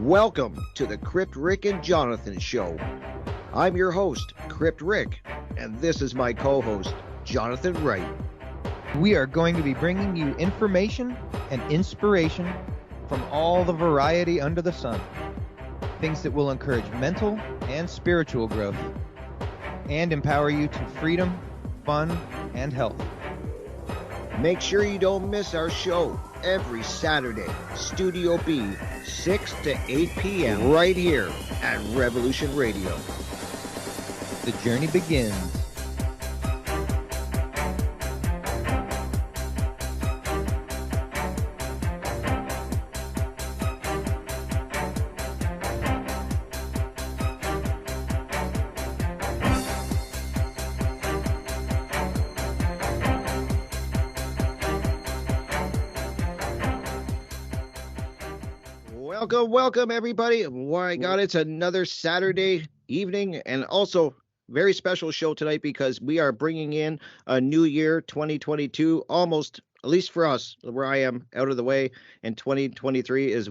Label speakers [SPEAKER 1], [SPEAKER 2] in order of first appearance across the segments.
[SPEAKER 1] Welcome to the Crypt, Rick, and Jonathan Show. I'm your host, Crypt Rick, and this is my co-host, Jonathan Wright.
[SPEAKER 2] We are going to be bringing you information and inspiration from all the variety under the sun. Things that will encourage mental and spiritual growth and empower you to freedom, fun, and health.
[SPEAKER 1] Make sure you don't miss our show every Saturday, Studio B, 6 to 8 p.m. right here at Revolution Radio.
[SPEAKER 2] The journey begins.
[SPEAKER 1] Welcome everybody. My God, it's another Saturday evening and also very special show tonight because we are bringing in a new year, 2022, almost, at least for us, where I am, out of the way, and 2023 is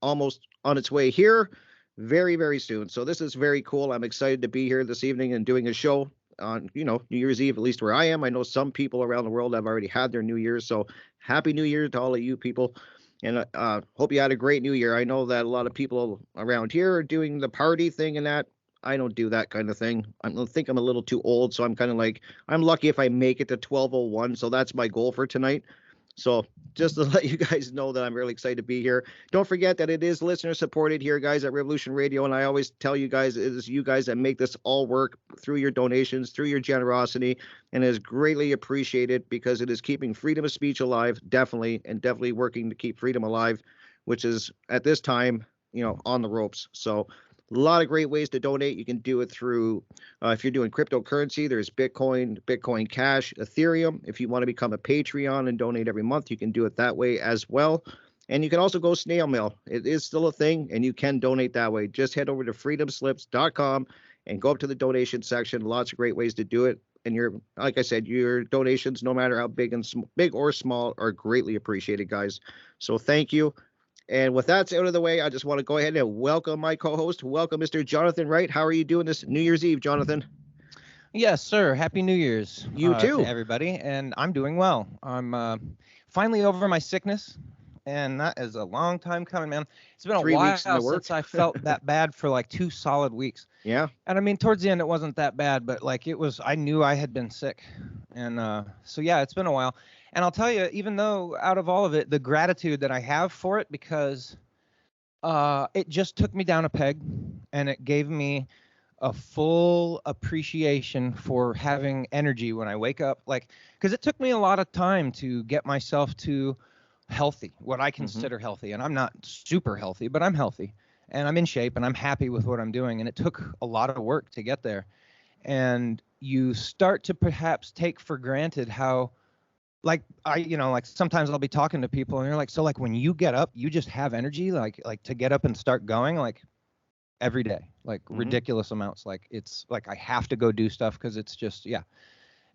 [SPEAKER 1] almost on its way here very, very soon. So this is very cool. I'm excited to be here this evening and doing a show on, New Year's Eve, at least where I am. I know some people around the world have already had their New Year's, so Happy New Year to all of you people. And hope you had a great New Year. I know that a lot of people around here are doing the party thing and that. I don't do that kind of thing. I think I'm a little too old, so I'm kind of like, I'm lucky if I make it to 12:01, so that's my goal for tonight. So just to let you guys know that I'm really excited to be here. Don't forget that it is listener supported here, guys, at Revolution Radio, and I always tell you guys, it is you guys that make this all work through your donations, through your generosity, and it is greatly appreciated because it is keeping freedom of speech alive, definitely working to keep freedom alive, which is at this time, on the ropes. So a lot of great ways to donate. You can do it through, if you're doing cryptocurrency, there's Bitcoin Cash, Ethereum. If you want to become a Patreon and donate every month, you can do it that way as well. And you can also go snail mail. It is still a thing, and you can donate that way. Just head over to freedomslips.com and go up to the donation section. Lots of great ways to do it. And like I said, your donations, no matter how big or small, are greatly appreciated, guys. So thank you. And with that out of the way, I just want to go ahead and welcome my co-host. Welcome, Mr. Jonathan Wright. How are you doing this New Year's Eve, Jonathan?
[SPEAKER 2] Yes, sir. Happy New Year's.
[SPEAKER 1] You too.
[SPEAKER 2] To everybody. And I'm doing well. I'm finally over my sickness. And that is a long time coming, man. It's been a while since I felt that bad for like 2 solid weeks.
[SPEAKER 1] Yeah.
[SPEAKER 2] And I mean, towards the end, it wasn't that bad, but like I knew I had been sick. And so, yeah, it's been a while. And I'll tell you, even though out of all of it, the gratitude that I have for it, because it just took me down a peg and it gave me a full appreciation for having energy when I wake up. Like, because it took me a lot of time to get myself to healthy, what I consider healthy. And I'm not super healthy, but I'm healthy and I'm in shape and I'm happy with what I'm doing. And it took a lot of work to get there. And you start to perhaps take for granted how, like sometimes I'll be talking to people and they're like, so like when you get up, you just have energy, like to get up and start going, like every day, like ridiculous amounts. Like it's like I have to go do stuff because it's just, yeah.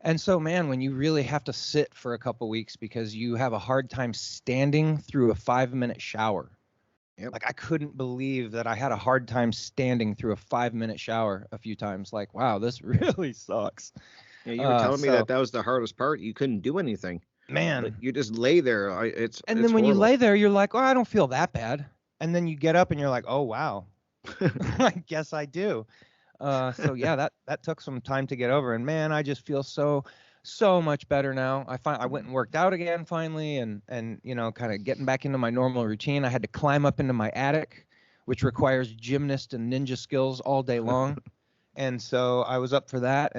[SPEAKER 2] And so, man, when you really have to sit for a couple weeks because you have a hard time standing through a 5-minute shower. Yep. Like I couldn't believe that I had a hard time standing through a 5-minute shower a few times. Like, wow, this really sucks.
[SPEAKER 1] Yeah, you were telling me that was the hardest part. You couldn't do anything.
[SPEAKER 2] Man.
[SPEAKER 1] Like, you just lay there. Then when
[SPEAKER 2] horrible. You lay there, you're like, oh, I don't feel that bad. And then you get up and you're like, oh, wow. I guess I do. So, yeah, that took some time to get over. And, man, I just feel so much better now. I went and worked out again finally and kind of getting back into my normal routine. I had to climb up into my attic, which requires gymnast and ninja skills all day long. And so I was up for that,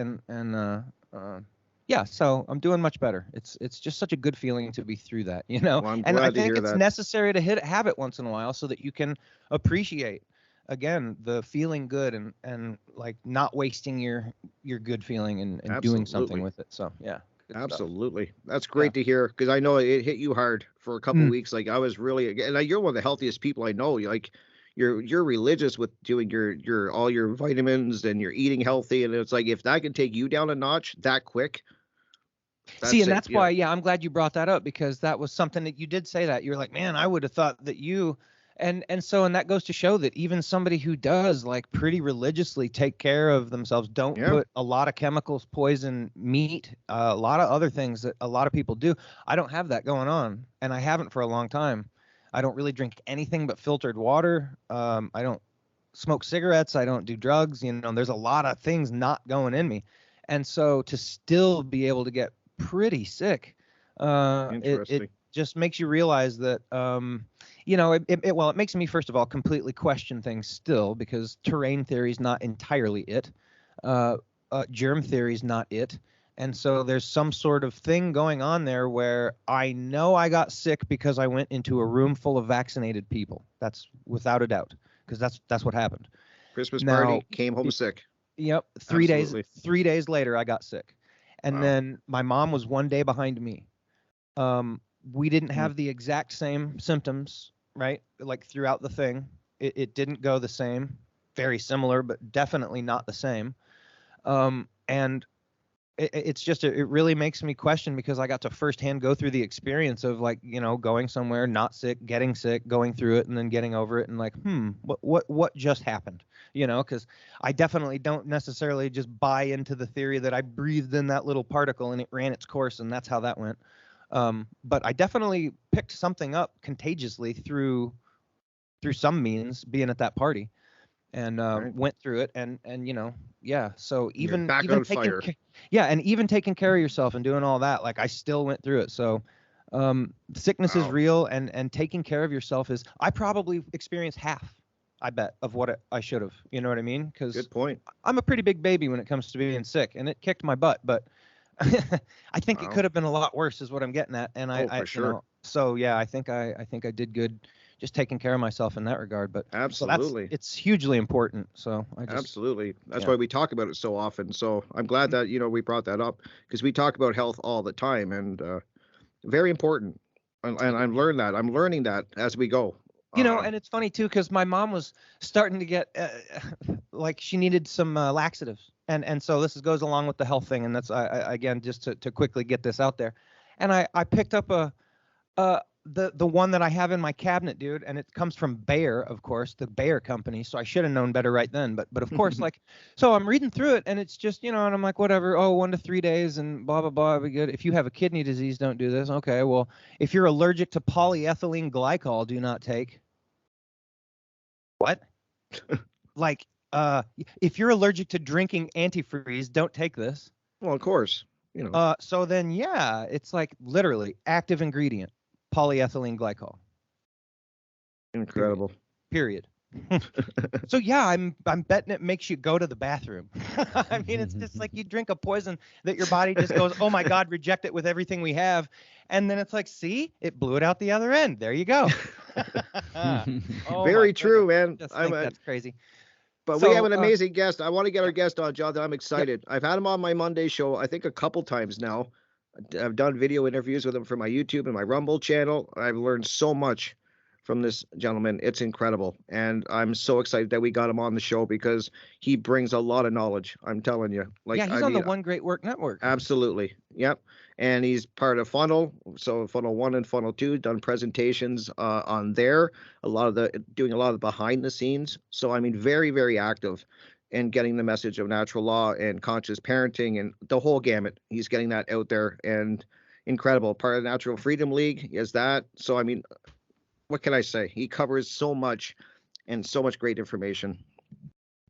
[SPEAKER 2] yeah, so I'm doing much better. It's just such a good feeling to be through that,
[SPEAKER 1] Well, I'm glad
[SPEAKER 2] and I
[SPEAKER 1] to hear
[SPEAKER 2] think it's
[SPEAKER 1] that.
[SPEAKER 2] necessary to have it once in a while so that you can appreciate, again, the feeling good and like not wasting your good feeling and doing something with it. So, yeah.
[SPEAKER 1] Absolutely. That's great to hear because I know it hit you hard for a couple weeks. Like I was really, and you're one of the healthiest people I know. Like you're religious with doing your all your vitamins and you're eating healthy, and it's like if that can take you down a notch that quick.
[SPEAKER 2] That's why, I'm glad you brought that up because that was something that you did say that you're like, man, I would have thought that you And that goes to show that even somebody who does like pretty religiously take care of themselves, don't put a lot of chemicals, poison meat, a lot of other things that a lot of people do. I don't have that going on, and I haven't for a long time. I don't really drink anything but filtered water. I don't smoke cigarettes. I don't do drugs. There's a lot of things not going in me. And so to still be able to get pretty sick, it just makes you realize that, it makes me, first of all, completely question things still, because terrain theory is not entirely it. Germ theory is not it. And so there's some sort of thing going on there where I know I got sick because I went into a room full of vaccinated people. That's without a doubt, because that's what happened.
[SPEAKER 1] Christmas party, came home sick.
[SPEAKER 2] Yep. 3 days later, I got sick. And then my mom was 1 day behind me. We didn't have the exact same symptoms, right? Like throughout the thing, it didn't go the same. Very similar, but definitely not the same. And it's just, it really makes me question, because I got to firsthand go through the experience of going somewhere, not sick, getting sick, going through it, and then getting over it, and like, what just happened? Because I definitely don't necessarily just buy into the theory that I breathed in that little particle and it ran its course and that's how that went. But I definitely picked something up contagiously through some means, being at that party, and went through it, and so even taking care of yourself and doing all that, like I still went through it. So sickness is real, and taking care of yourself is, I probably experienced half, I bet, of what I should have. You know what I mean? Because
[SPEAKER 1] good point.
[SPEAKER 2] I'm a pretty big baby when it comes to being sick, and it kicked my butt, but I think it could have been a lot worse, is what I'm getting at. And
[SPEAKER 1] for sure.
[SPEAKER 2] So yeah, I think I did good just taking care of myself in that regard. But
[SPEAKER 1] absolutely,
[SPEAKER 2] it's hugely important. So
[SPEAKER 1] absolutely, that's why we talk about it so often. So I'm glad that we brought that up, because we talk about health all the time, and very important. And I'm learning that as we go.
[SPEAKER 2] And it's funny too, because my mom was starting to get like she needed some laxatives, and so this goes along with the health thing, and that's again, just to quickly get this out there, and I picked up the one that I have in my cabinet, dude, and it comes from Bayer, of course, the Bayer company. So I should have known better right then, but of course, so I'm reading through it, and it's just, and I'm like, whatever, 1 to 3 days and blah blah blah, be good. If you have a kidney disease, don't do this. Okay, well, if you're allergic to polyethylene glycol, do not take. What? If you're allergic to drinking antifreeze, don't take this.
[SPEAKER 1] Well, of course,
[SPEAKER 2] So then, yeah, it's like literally active ingredient, polyethylene glycol.
[SPEAKER 1] Incredible.
[SPEAKER 2] Period. So yeah, I'm betting it makes you go to the bathroom. I mean, it's just like you drink a poison that your body just goes, oh my God, reject it with everything we have. And then it's like, see, it blew it out the other end. There you go.
[SPEAKER 1] Very true, man.
[SPEAKER 2] That's crazy.
[SPEAKER 1] But we have an amazing guest. I want to get our guest on, Jonathan. I'm excited. I've had him on my Monday show, I think a couple times now. I've done video interviews with him for my YouTube and my Rumble channel. I've learned so much from this gentleman. It's incredible. And I'm so excited that we got him on the show, because he brings a lot of knowledge. I'm telling you.
[SPEAKER 2] He's on the One Great Work Network.
[SPEAKER 1] Absolutely. Yep. And he's part of Funnel. So Funnel 1 and Funnel 2, done presentations on there. Doing a lot of behind the scenes. So, I mean, very, very active in getting the message of natural law and conscious parenting and the whole gamut. He's getting that out there, and incredible. Part of the Natural Freedom League is that. So, I mean, what can I say? He covers so much, and so much great information.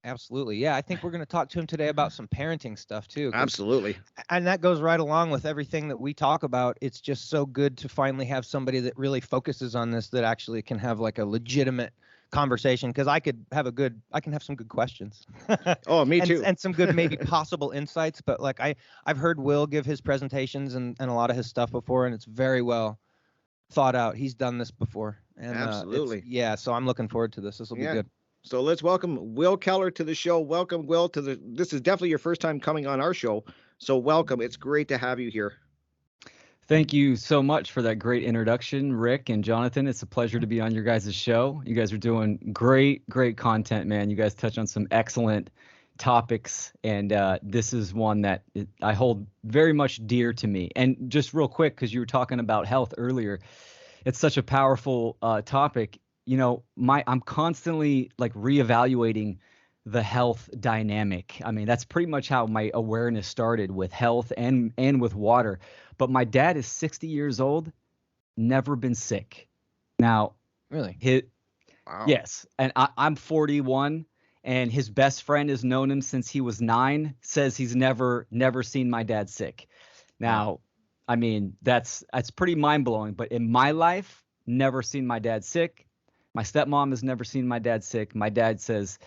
[SPEAKER 2] Absolutely. Yeah, I think we're going to talk to him today about some parenting stuff too.
[SPEAKER 1] Absolutely.
[SPEAKER 2] And that goes right along with everything that we talk about. It's just so good to finally have somebody that really focuses on this, that actually can have like a legitimate conversation, because I can have some good questions.
[SPEAKER 1] Oh, me too.
[SPEAKER 2] And some good maybe possible insights. But like I've heard Will give his presentations and a lot of his stuff before, and it's very well thought out. He's done this before. And
[SPEAKER 1] absolutely.
[SPEAKER 2] So I'm looking forward to this. This will be good.
[SPEAKER 1] So let's welcome Will Keller to the show. Welcome, Will, this is definitely your first time coming on our show. So welcome. It's great to have you here.
[SPEAKER 3] Thank you so much for that great introduction, Rick and Jonathan. It's a pleasure to be on your guys' show. You guys are doing great content, man. You guys touch on some excellent topics, and this is one that I hold very much dear to me. And just real quick, because you were talking about health earlier, it's such a powerful topic. I'm constantly like reevaluating the health dynamic. I mean, that's pretty much how my awareness started with health and with water. But my dad is 60 years old, never been sick. Now,
[SPEAKER 2] Really?
[SPEAKER 1] Wow.
[SPEAKER 3] yes, and I'm 41, and his best friend has known him since he was 9. Says he's never seen my dad sick. Now, I mean, that's pretty mind blowing. But in my life, never seen my dad sick. My stepmom has never seen my dad sick. My dad says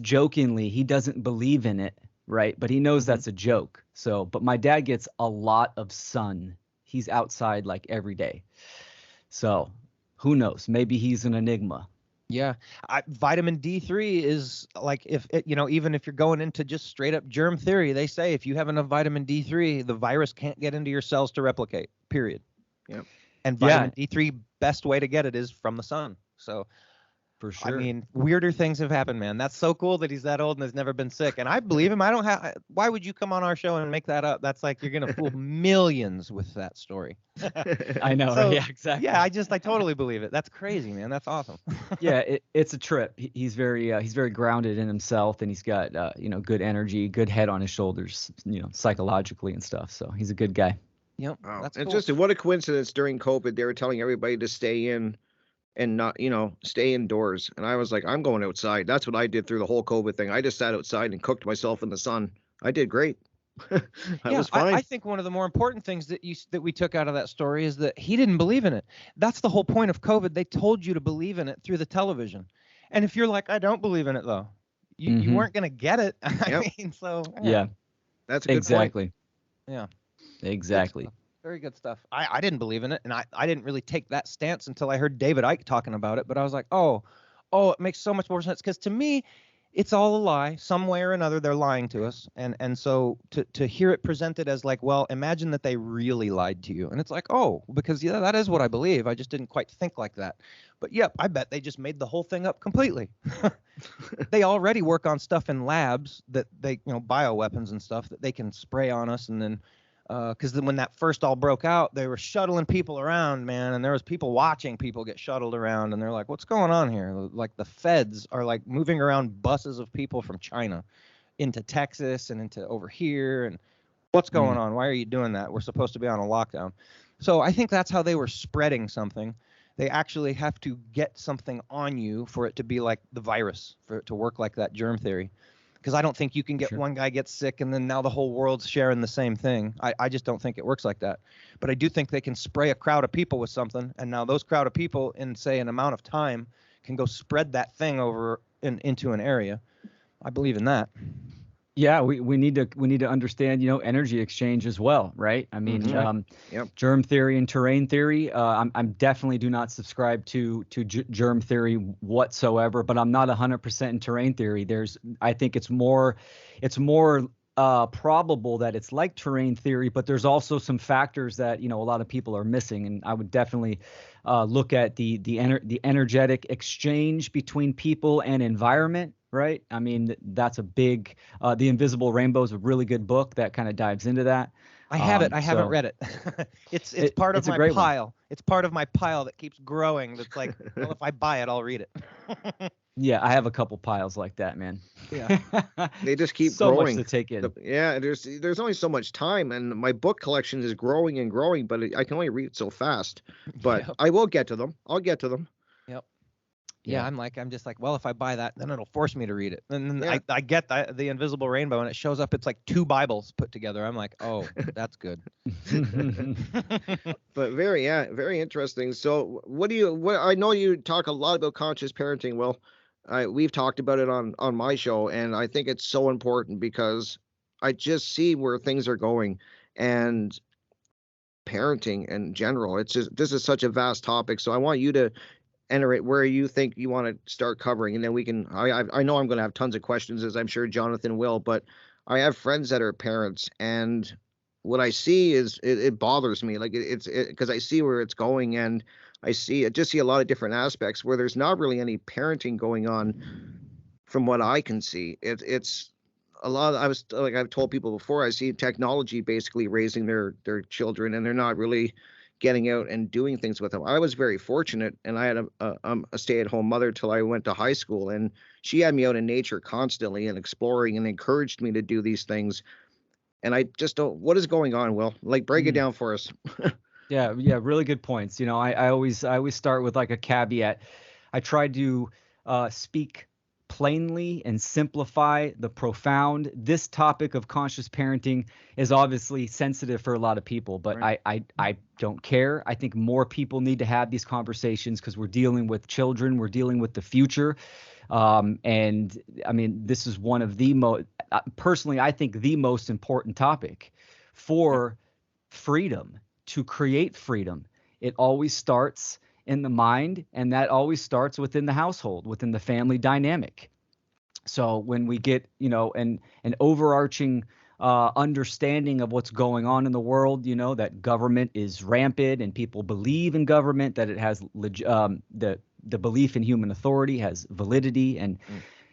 [SPEAKER 3] jokingly he doesn't believe in it, right? But he knows that's a joke. So, but my dad gets a lot of sun. He's outside like every day. So, who knows? Maybe he's an enigma.
[SPEAKER 2] Yeah, vitamin D3 is like even if you're going into just straight up germ theory, they say if you have enough vitamin D3, the virus can't get into your cells to replicate. Period.
[SPEAKER 1] Yep.
[SPEAKER 2] And vitamin D3, best way to get it is from the sun. So,
[SPEAKER 3] For sure.
[SPEAKER 2] I mean, weirder things have happened, man. That's so cool that he's that old and has never been sick. And I believe him. Why would you come on our show and make that up? That's like you're going to fool millions with that story.
[SPEAKER 3] I know.
[SPEAKER 2] So,
[SPEAKER 3] yeah, exactly.
[SPEAKER 2] Yeah, I totally believe it. That's crazy, man. That's awesome.
[SPEAKER 3] Yeah, it's a trip. He's very grounded in himself, and he's got good energy, good head on his shoulders, psychologically and stuff. So he's a good guy.
[SPEAKER 2] Yep.
[SPEAKER 1] Wow.
[SPEAKER 2] That's
[SPEAKER 1] And
[SPEAKER 2] cool.
[SPEAKER 1] just what a coincidence, during COVID, they were telling everybody to stay in and not, stay indoors. And I was like, I'm going outside. That's what I did through the whole COVID thing. I just sat outside and cooked myself in the sun. I did great. I was fine.
[SPEAKER 2] I think one of the more important things that we took out of that story is that he didn't believe in it. That's the whole point of COVID. They told you to believe in it through the television. And if you're like, I don't believe in it though, you weren't going to get it. I mean, so
[SPEAKER 3] yeah,
[SPEAKER 1] that's a good
[SPEAKER 3] exactly.
[SPEAKER 1] point.
[SPEAKER 2] Yeah,
[SPEAKER 3] exactly.
[SPEAKER 2] very good stuff. I didn't believe in it, and I didn't really take that stance until I heard David Icke talking about it. But I was like, oh, it makes so much more sense, because to me, it's all a lie. Some way or another, they're lying to us. And so to hear it presented as like, well, imagine that they really lied to you. And it's like, oh, because yeah, that is what I believe. I just didn't quite think like that. But yep, I bet they just made the whole thing up completely. They already work on stuff in labs that they, bioweapons and stuff that they can spray on us. And then, because when that first all broke out, they were shuttling people around, man, and there was people watching people get shuttled around, and they're like, what's going on here? Like the feds are like moving around buses of people from China into Texas and into over here, and what's going on? Why are you doing that? We're supposed to be on a lockdown. So I think that's how they were spreading something. They actually have to get something on you for it to be like the virus, for it to work like that germ theory. Because I don't think you can get one guy gets sick and then now the whole world's sharing the same thing. I just don't think it works like that. But I do think they can spray a crowd of people with something, and now those crowd of people in, say, an amount of time can go spread that thing over into an area. I believe in that.
[SPEAKER 3] Yeah, we need to understand, energy exchange as well, right? I mean, germ theory and terrain theory. I'm definitely do not subscribe to germ theory whatsoever, but I'm not 100% in terrain theory. I think it's more probable that it's like terrain theory, but there's also some factors that a lot of people are missing, and I would definitely look at the energetic exchange between people and environment. Right. I mean, that's a big, The Invisible Rainbow is a really good book that kind of dives into that.
[SPEAKER 2] I have it. I haven't read it. It's part of my pile. It's part of my pile that keeps growing. That's like, well, if I buy it, I'll read it.
[SPEAKER 3] Yeah, I have a couple piles like that, man.
[SPEAKER 2] Yeah.
[SPEAKER 1] They just keep
[SPEAKER 3] so
[SPEAKER 1] growing.
[SPEAKER 3] Much to take in.
[SPEAKER 1] There's only so much time, and my book collection is growing and growing, but I can only read it so fast. But I will get to them. I'll get to them.
[SPEAKER 2] Yep. Yeah, I'm just like, well, if I buy that, then it'll force me to read it. And then I get the Invisible Rainbow, and it shows up. It's like 2 Bibles put together. I'm like, oh, that's good.
[SPEAKER 1] But very interesting. So what I know you talk a lot about conscious parenting. Well, we've talked about it on my show, and I think it's so important because I just see where things are going, and parenting in general. This is such a vast topic. So I want you to enter it where you think you want to start covering, and then we can. I know I'm going to have tons of questions, as I'm sure Jonathan will, but I have friends that are parents, and what I see is it bothers me. Like it's because I see where it's going, and I see a lot of different aspects where there's not really any parenting going on, from what I can see. It's a lot. I've told people before, I see technology basically raising their children, and they're not really getting out and doing things with them. I was very fortunate, and I had a stay-at-home mother till I went to high school, and she had me out in nature constantly and exploring and encouraged me to do these things. And I just don't. What is going on, Will? Like, break it
[SPEAKER 3] Mm.
[SPEAKER 1] down for us.
[SPEAKER 3] Yeah, really good points. I always start with like a caveat. I try to speak plainly and simplify the profound. This topic of conscious parenting is obviously sensitive for a lot of people, but
[SPEAKER 2] Right.
[SPEAKER 3] I don't care. I think more people need to have these conversations because we're dealing with children, we're dealing with the future. And I mean, this is one of the most, personally, I think the most important topic for freedom, to create freedom. It always starts in the mind, and that always starts within the household, within the family dynamic. So when we get, an overarching understanding of what's going on in the world, that government is rampant and people believe in government, that it has the belief in human authority has validity, and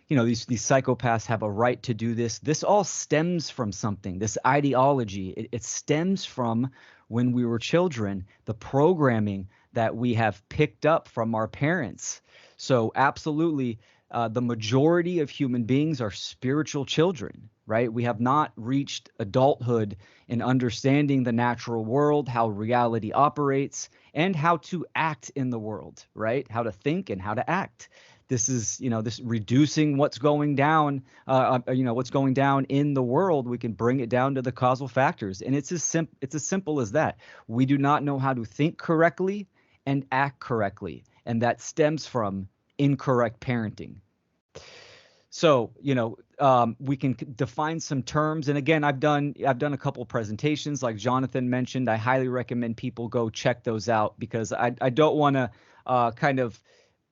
[SPEAKER 3] these psychopaths have a right to do this. This all stems from something. This ideology, it stems from when we were children, the programming that we have picked up from our parents. So absolutely, the majority of human beings are spiritual children, right? We have not reached adulthood in understanding the natural world, how reality operates, and how to act in the world, right? How to think and how to act. This is, this reducing what's going down, what's going down in the world. We can bring it down to the causal factors, and it's as simple as that. We do not know how to think correctly and act correctly, and that stems from incorrect parenting. So, we can define some terms. And again, I've done a couple of presentations like Jonathan mentioned. I highly recommend people go check those out because I don't want to kind of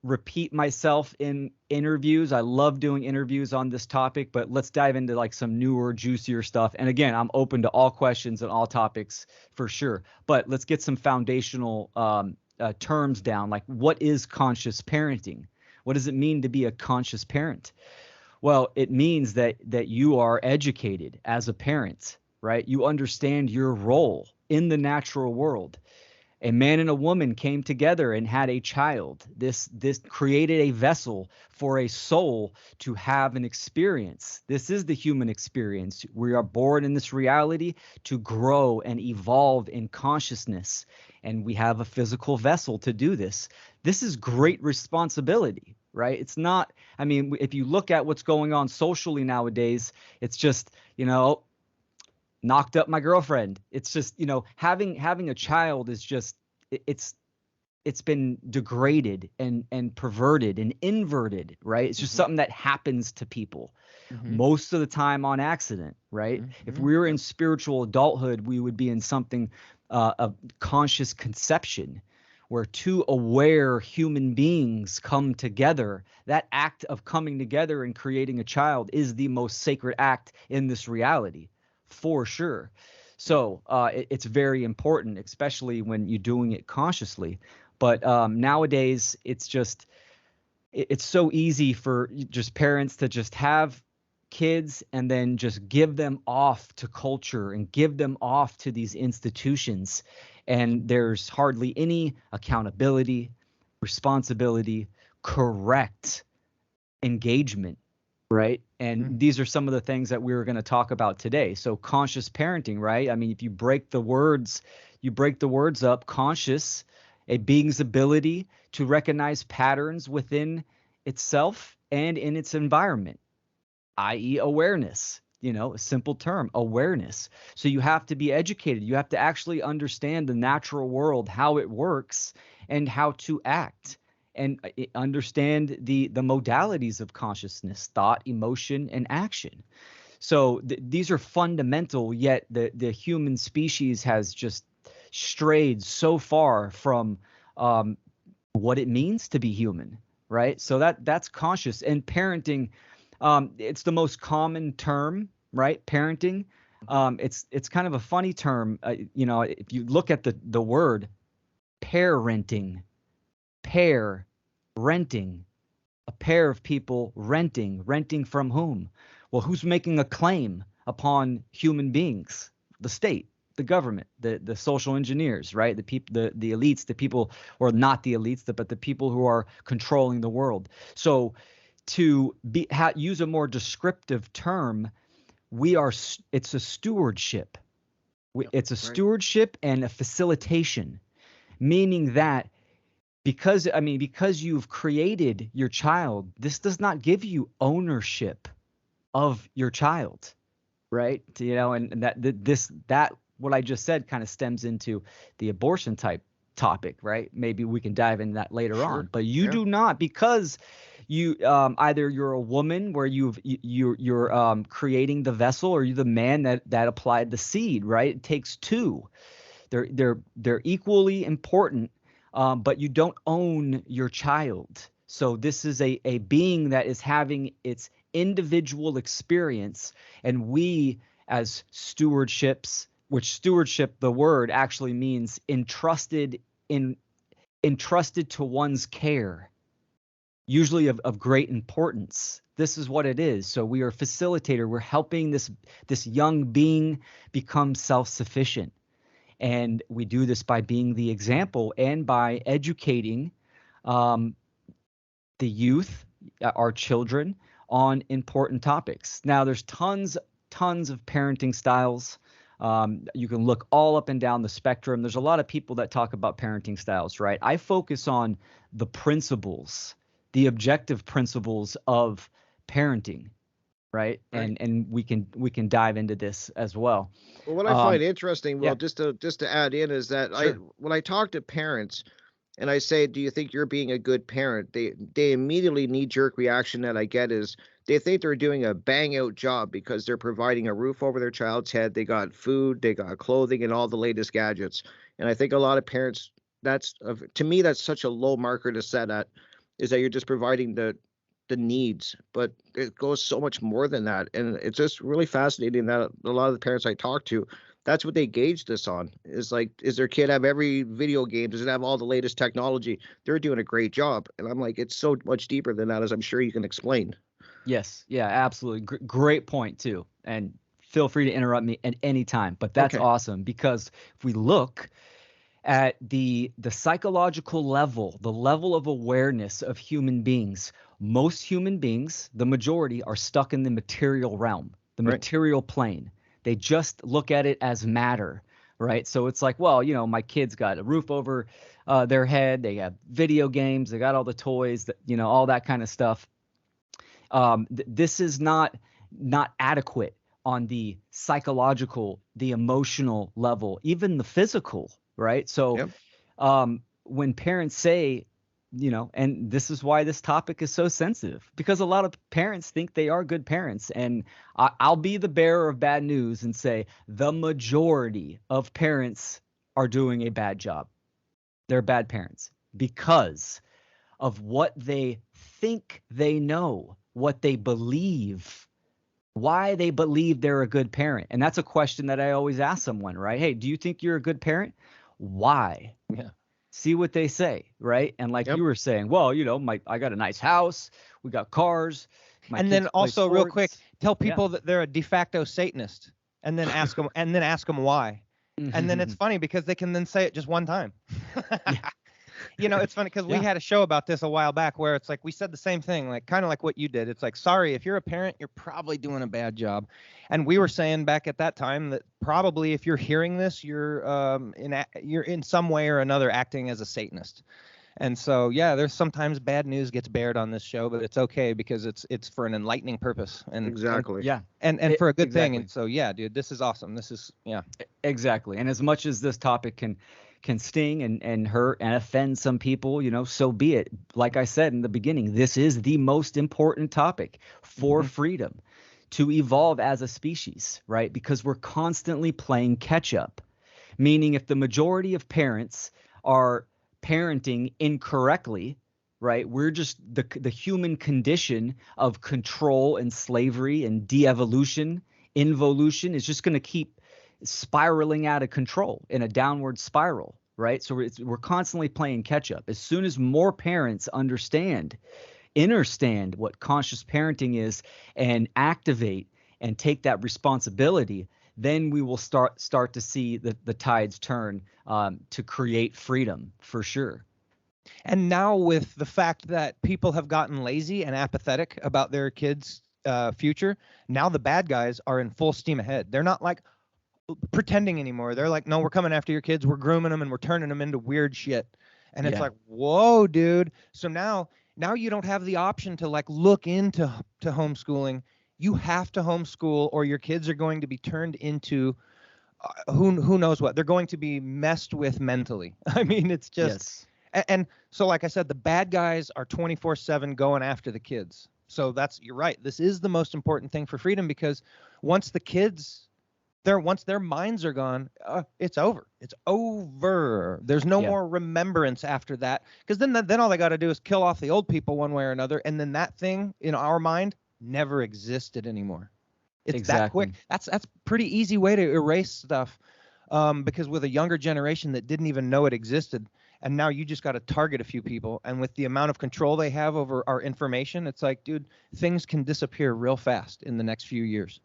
[SPEAKER 3] repeat myself in interviews. I love doing interviews on this topic, but let's dive into like some newer, juicier stuff. And again, I'm open to all questions and all topics for sure. But let's get some foundational terms down. Like, what is conscious parenting? What does it mean to be a conscious parent? Well, it means that you are educated as a parent, right? You understand your role in the natural world. A man and a woman came together and had a child. This created a vessel for a soul to have an experience. This is the human experience. We are born in this reality to grow and evolve in consciousness, and we have a physical vessel to do this. This is great responsibility, right? It's not, I mean, if you look at what's going on socially nowadays, it's just, knocked up my girlfriend. It's just, having a child is just, it's been degraded and perverted and inverted, right? It's just something that happens to people most of the time on accident, right? If we were in spiritual adulthood, we would be in something of conscious conception, where two aware human beings come together. That act of coming together and creating a child is the most sacred act in this reality, for sure. So it's very important, especially when you're doing it consciously. But nowadays, it's so easy for just parents to just have kids and then just give them off to culture and give them off to these institutions. And there's hardly any accountability, responsibility, correct engagement, right? And these are some of the things that we were going to talk about today. So conscious parenting, right? I mean, if you break the words up. Conscious, a being's ability to recognize patterns within itself and in its environment, i.e. awareness. A simple term, awareness. So you have to be educated. You have to actually understand the natural world, how it works, and how to act, and understand the modalities of consciousness, thought, emotion, and action. So these are fundamental, yet the human species has just strayed so far from what it means to be human, right? So that's conscious. And parenting, it's the most common term, right? Parenting. It's kind of a funny term. If you look at the word parenting, pair, renting, a pair of people renting from whom? Well, who's making a claim upon human beings? The state, the government, the social engineers, right? The people, the elites, the people, or not the elites, but the people who are controlling the world. So to use a more descriptive term, it's a stewardship. It's a stewardship and a facilitation, meaning that because you've created your child, this does not give you ownership of your child, right? And that what I just said kind of stems into the abortion type topic, right? Maybe we can dive into that later on. But you do not, because you either you're a woman where you're creating the vessel, or you're the man that applied the seed, right? It takes two. They're equally important, but you don't own your child. So this is a being that is having its individual experience, and we as stewardships, which stewardship, the word actually means entrusted to one's care, usually of great importance. This is what it is. So we are a facilitator. We're helping this young being become self-sufficient. And we do this by being the example and by educating the youth, our children, on important topics. Now, there's tons of parenting styles. You can look all up and down the spectrum. There's a lot of people that talk about parenting styles, right? I focus on the principles, the objective principles of parenting, right? And we can dive into this as well.
[SPEAKER 1] Well, what I find interesting, just to add in, is that when I talk to parents and I say, "Do you think you're being a good parent?" They immediately knee-jerk reaction that I get is they think they're doing a bang-out job because they're providing a roof over their child's head. They got food, they got clothing, and all the latest gadgets. And I think a lot of parents, to me, that's such a low marker to set at, is that you're just providing the needs, but it goes so much more than that. And it's just really fascinating that a lot of the parents I talk to, that's what they gauge this on. Is like, is their kid have every video game? Does it have all the latest technology? They're doing a great job. And I'm like, it's so much deeper than that, as I'm sure you can explain.
[SPEAKER 3] Yes. Yeah, absolutely. Great point too. And feel free to interrupt me at any time, but that's awesome, because if we look at the psychological level, the level of awareness of human beings, most human beings, the majority, are stuck in the material realm, the material plane. They just look at it as matter, right? So it's like, well, my kid's got a roof over their head. They have video games. They got all the toys, all that kind of stuff. This is not adequate on the psychological, the emotional level, even the physical, right? So when parents say, and this is why this topic is so sensitive, because a lot of parents think they are good parents. And I'll be the bearer of bad news and say the majority of parents are doing a bad job. They're bad parents because of what they think they know, what they believe, why they believe they're a good parent. And that's a question that I always ask someone, right? Hey, do you think you're a good parent? Why?
[SPEAKER 2] Yeah.
[SPEAKER 3] See what they say, right? And like you were saying, well, I got a nice house, we got cars.
[SPEAKER 2] And then also, real quick, tell people that they're a de facto Satanist, and then ask them why. And then it's funny because they can then say it just one time. It's funny because we had a show about this a while back where it's like we said the same thing, like kind of like what you did. It's like, sorry, if you're a parent, you're probably doing a bad job. And we were saying back at that time that probably if you're hearing this, you're in some way or another acting as a Satanist. And so, there's sometimes bad news gets bared on this show, but it's okay because it's for an enlightening purpose. And
[SPEAKER 1] exactly.
[SPEAKER 2] And for a good thing. And so, dude, this is awesome. This is,
[SPEAKER 3] Exactly. And as much as this topic can sting and hurt and offend some people, so be it. Like I said in the beginning, this is the most important topic for freedom to evolve as a species, right? Because we're constantly playing catch up, meaning if the majority of parents are parenting incorrectly, right? We're just the human condition of control and slavery and de-evolution, involution is just going to keep spiraling out of control in a downward spiral, right? So we're constantly playing catch up. As soon as more parents understand what conscious parenting is and activate and take that responsibility, then we will start to see the tides turn to create freedom for sure.
[SPEAKER 2] And now with the fact that people have gotten lazy and apathetic about their kids' future, now the bad guys are in full steam ahead. They're not like pretending anymore. They're like, no, we're coming after your kids. We're grooming them and we're turning them into weird shit. And it's like, whoa, dude. So now you don't have the option to like look into homeschooling. You have to homeschool or your kids are going to be turned into who knows what. They're going to be messed with mentally. I mean, it's just and so like I said, the bad guys are 24/7 going after the kids. So you're right. This is the most important thing for freedom, because once the kids once their minds are gone, it's over. It's over. There's no more remembrance after that, because then all they got to do is kill off the old people one way or another, and then that thing in our mind never existed anymore. It's that quick. That's a pretty easy way to erase stuff, because with a younger generation that didn't even know it existed, and now you just got to target a few people, and with the amount of control they have over our information, it's like, dude, things can disappear real fast in the next few years.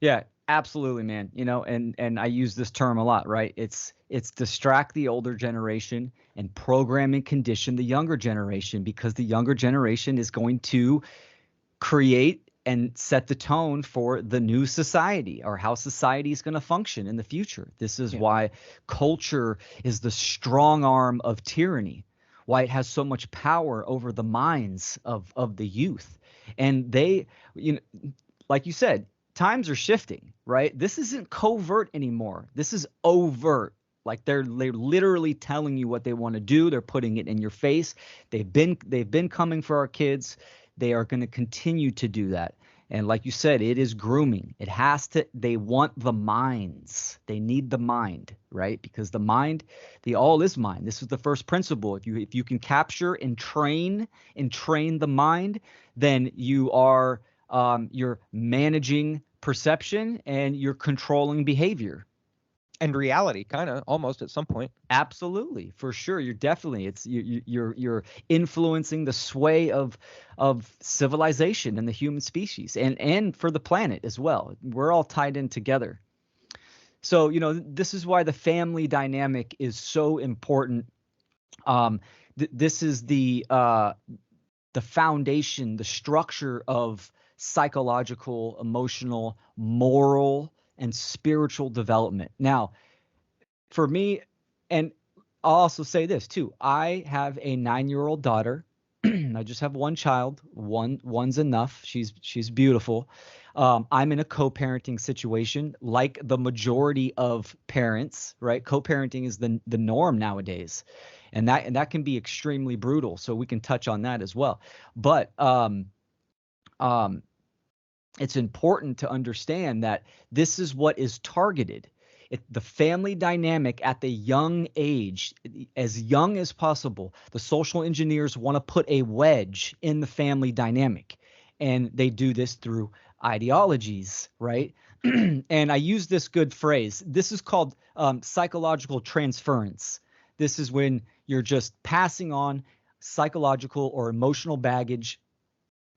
[SPEAKER 3] Yeah. Absolutely, man. You know, and I use this term a lot, right? It's distract the older generation and program and condition the younger generation, because the younger generation is going to create and set the tone for the new society, or how society is going to function in the future. This is why culture is the strong arm of tyranny, why it has so much power over the minds of the youth. And they, like you said, times are shifting, right? This isn't covert anymore. This is overt. Like they're literally telling you what they want to do. They're putting it in your face. They've been coming for our kids. They are going to continue to do that. And like you said, it is grooming. It has to. They want the minds. They need the mind, right? Because the mind, the all is mind. This is the first principle. If you can capture and train the mind, then you are you're managing perception and you're controlling behavior
[SPEAKER 2] and reality, kind of almost at some point.
[SPEAKER 3] Absolutely, for sure. You're influencing the sway of civilization and the human species, and for the planet as well. We're all tied in together. So this is why the family dynamic is so important. This is the foundation, the structure of psychological, emotional, moral, and spiritual development. Now, for me, and I'll also say this too, I have a 9-year-old daughter. I just have one child. One's enough. She's beautiful. I'm in a co-parenting situation, like the majority of parents, right? Co-parenting is the norm nowadays, and that can be extremely brutal. So we can touch on that as well. But it's important to understand that this is what is targeted. The family dynamic at the young age, as young as possible, the social engineers want to put a wedge in the family dynamic. And they do this through ideologies, right? And I use this good phrase. This is called psychological transference. This is when you're just passing on psychological or emotional baggage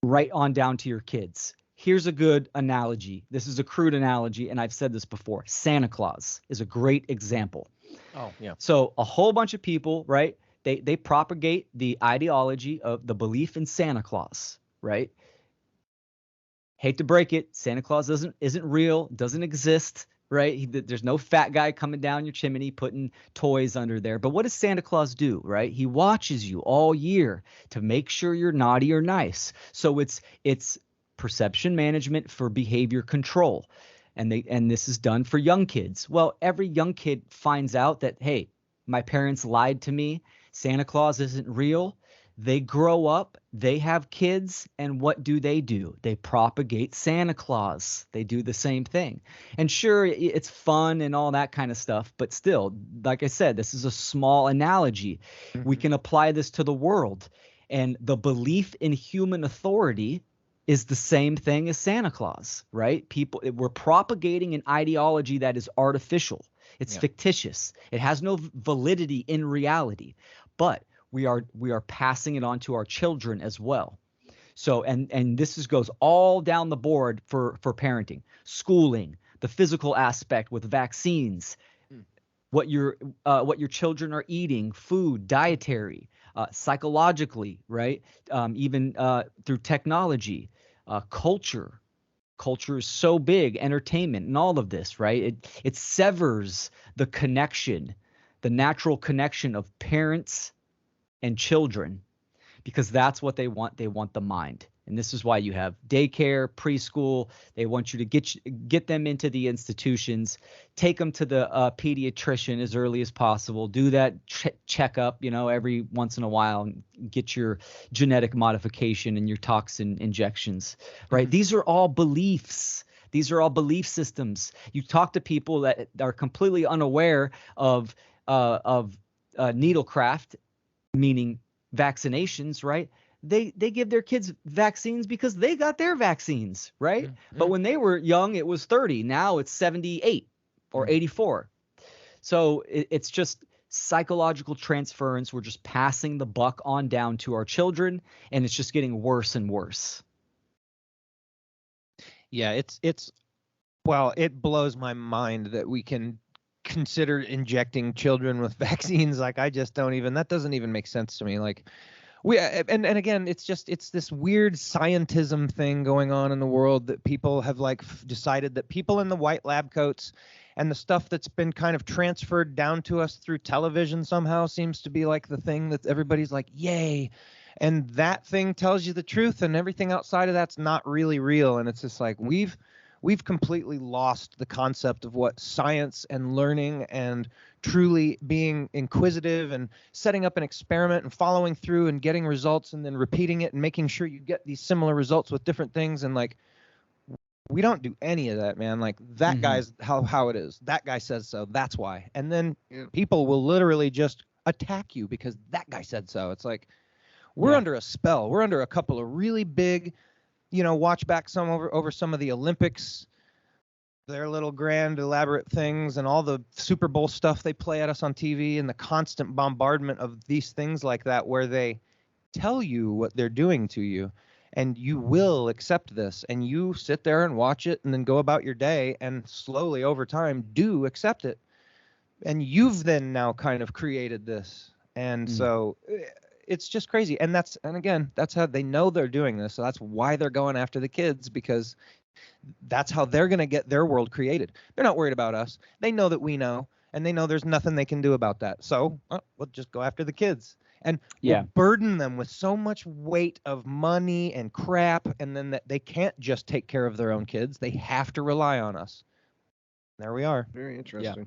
[SPEAKER 3] right on down to your kids. Here's a good analogy. This is a crude analogy, and I've said this before. Santa Claus is a great example.
[SPEAKER 2] Oh, yeah.
[SPEAKER 3] So a whole bunch of people, right? They propagate the ideology of the belief in Santa Claus, right? Hate to break it, Santa Claus isn't real, doesn't exist, right? There's no fat guy coming down your chimney putting toys under there. But what does Santa Claus do, right? He watches you all year to make sure you're naughty or nice. So it's perception management for behavior control. And this is done for young kids. Well, every young kid finds out that, hey, my parents lied to me. Santa Claus isn't real. They grow up, they have kids, and what do? They propagate Santa Claus. They do the same thing. And sure, it's fun and all that kind of stuff, but still, like I said, this is a small analogy. Mm-hmm. We can apply this to the world. And the belief in human authority is the same thing as Santa Claus, right? We're propagating an ideology that is artificial. It's fictitious. It has no validity in reality, but we are passing it on to our children as well. So, and this goes all down the board for parenting, schooling, the physical aspect with vaccines, what your children are eating, food, dietary, psychologically, right? Even through technology, culture. Culture is so big, entertainment, and all of this, right? It severs the connection, the natural connection of parents and children, because that's what they want. They want the mind. And this is why you have daycare, preschool. They want you to get them into the institutions, take them to the pediatrician as early as possible, do that checkup, every once in a while, and get your genetic modification and your toxin injections, right?
[SPEAKER 2] Mm-hmm.
[SPEAKER 3] These are all beliefs. These are all belief systems. You talk to people that are completely unaware of needlecraft, meaning vaccinations, right? They give their kids vaccines because they got their vaccines, right?
[SPEAKER 2] Mm-hmm.
[SPEAKER 3] But when they were young, it was 30. Now it's 78 or 84. So it's just psychological transference. We're just passing the buck on down to our children, and it's just getting worse and worse.
[SPEAKER 2] Yeah, it blows my mind that we can consider injecting children with vaccines. Like, that doesn't even make sense to me. Like, and again, it's this weird scientism thing going on in the world that people have decided that people in the white lab coats and the stuff that's been kind of transferred down to us through television somehow seems to be like the thing that everybody's like, yay. And that thing tells you the truth, and everything outside of that's not really real. And it's just like, we've completely lost the concept of what science and learning and truly being inquisitive and setting up an experiment and following through and getting results and then repeating it and making sure you get these similar results with different things. And we don't do any of that, man. Like, that guy's how it is. That guy says so. That's why. And then people will literally just attack you because that guy said so. It's like, we're under a spell. We're under a couple of really big, watch back over some of the Olympics, their little grand elaborate things and all the Super Bowl stuff they play at us on TV, and the constant bombardment of these things like that, where they tell you what they're doing to you, and you will accept this, and you sit there and watch it and then go about your day, and slowly over time do accept it. And you've then now kind of created this. And so it's just crazy. And again, that's how they know they're doing this. So that's why they're going after the kids, because that's how they're going to get their world created. They're not worried about us. They know that we know, and they know there's nothing they can do about that. So we'll just go after the kids. And we'll burden them with so much weight of money and crap, and then that they can't just take care of their own kids. They have to rely on us. There we are.
[SPEAKER 1] Very interesting.
[SPEAKER 3] Yeah,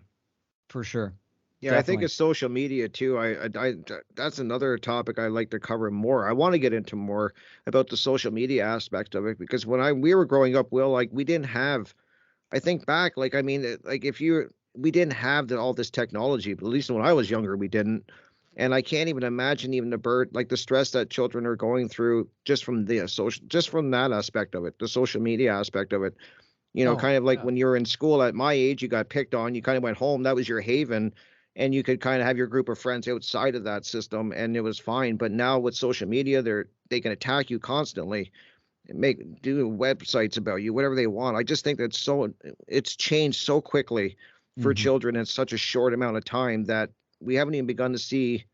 [SPEAKER 3] for sure.
[SPEAKER 1] Yeah, definitely. I think it's social media too. I that's another topic I like to cover more. I want to get into more about the social media aspect of it, because when we were growing up, Will, like, we didn't have, I think back, like, I mean, like, we didn't have all this technology, but at least when I was younger, we didn't. And I can't even imagine even the stress that children are going through just from that aspect of it, the social media aspect of it. Kind of like when you were in school at my age, you got picked on, you kind of went home, that was your haven. And you could kind of have your group of friends outside of that system, and it was fine. But now with social media, they can attack you constantly, and do websites about you, whatever they want. I just think it's changed so quickly for children in such a short amount of time that we haven't even begun to see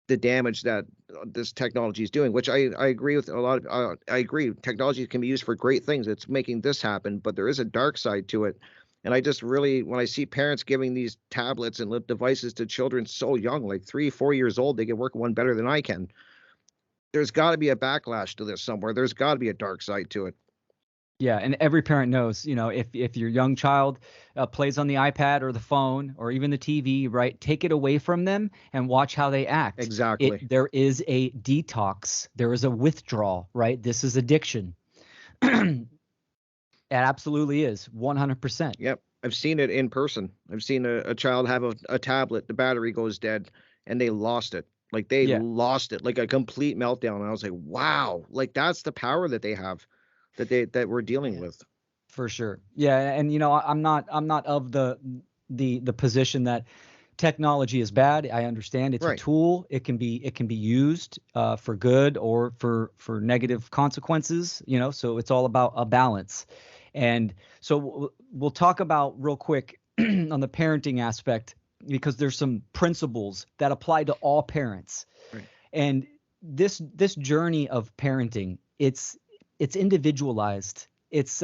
[SPEAKER 1] the damage that this technology is doing. Which I agree with a lot of. I agree, technology can be used for great things. It's making this happen, but there is a dark side to it. And I just really, when I see parents giving these tablets and devices to children so young, like 3-4 years old, they can work one better than I can. There's got to be a backlash to this somewhere. There's got to be a dark side to it.
[SPEAKER 3] Yeah, and every parent knows, if your young child plays on the iPad or the phone or even the TV, right, take it away from them and watch how they act.
[SPEAKER 1] Exactly.
[SPEAKER 3] There is a detox. There is a withdrawal, right? This is addiction. It absolutely is, 100%.
[SPEAKER 1] Yep, I've seen it in person. I've seen a child have a tablet, the battery goes dead, and they lost it. Like, they lost it, like a complete meltdown. And I was like, wow, like, that's the power that they have, that we're dealing with.
[SPEAKER 3] For sure. Yeah, and I'm not of the position that technology is bad. I understand it's a tool. It can be used for good or for negative consequences. So it's all about a balance. And so we'll talk about real quick on the parenting aspect, because there's some principles that apply to all parents.
[SPEAKER 1] Right.
[SPEAKER 3] And this journey of parenting, it's individualized. It's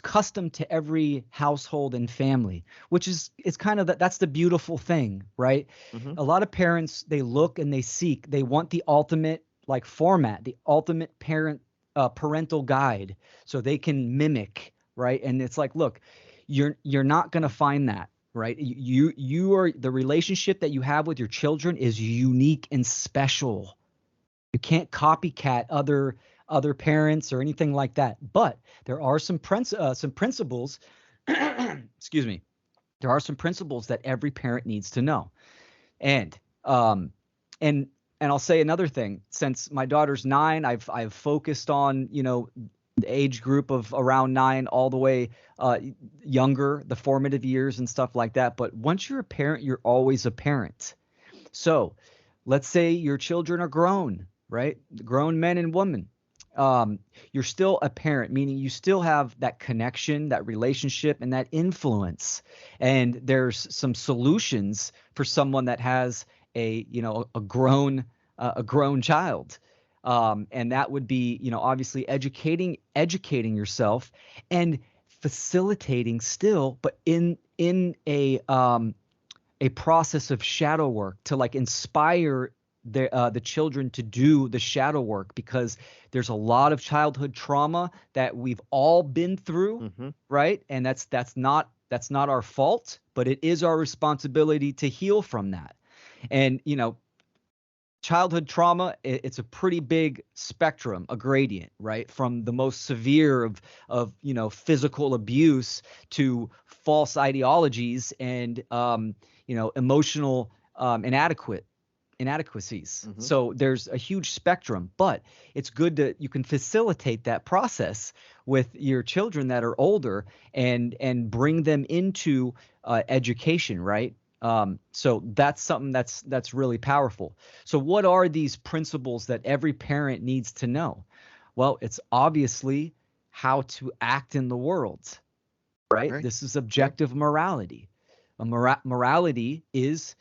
[SPEAKER 3] custom to every household and family, which is kind of that's the beautiful thing, right?
[SPEAKER 1] Mm-hmm.
[SPEAKER 3] A lot of parents, they look and they want the ultimate like format, the ultimate parental guide, so they can mimic, right? And it's like, look, you're not going to find that, right? You are, the relationship that you have with your children is unique and special. You can't copycat other parents or anything like that. But there are some principles. Excuse me. There are some principles that every parent needs to know. And and I'll say another thing. Since my daughter's 9, I've focused on, the age group of around 9 all the way younger, the formative years and stuff like that. But once you're a parent, you're always a parent. So let's say your children are grown, right? Grown men and women. You're still a parent, meaning you still have that connection, that relationship, and that influence. And there's some solutions for someone that has a grown child. And that would be, obviously educating yourself and facilitating still, but in a process of shadow work to like inspire the children to do the shadow work, because there's a lot of childhood trauma that we've all been through,
[SPEAKER 1] Mm-hmm.
[SPEAKER 3] right? And that's not our fault, but it is our responsibility to heal from that. And childhood trauma, it's a pretty big spectrum, a gradient, right? From the most severe of physical abuse to false ideologies and emotional inadequacies.
[SPEAKER 1] Mm-hmm.
[SPEAKER 3] So there's a huge spectrum, but it's good that you can facilitate that process with your children that are older and bring them into education, right? So that's something that's really powerful. So what are these principles that every parent needs to know? Well, it's obviously how to act in the world, right?
[SPEAKER 1] Right.
[SPEAKER 3] This is objective morality. Morality is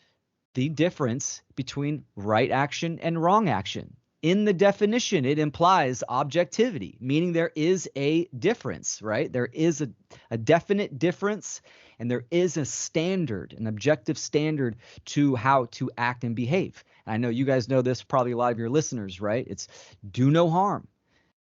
[SPEAKER 3] the difference between right action and wrong action. In the definition, it implies objectivity, meaning there is a difference, right? There is a definite difference, and there is a standard, an objective standard to how to act and behave. And I know you guys know this, probably a lot of your listeners, right? It's do no harm.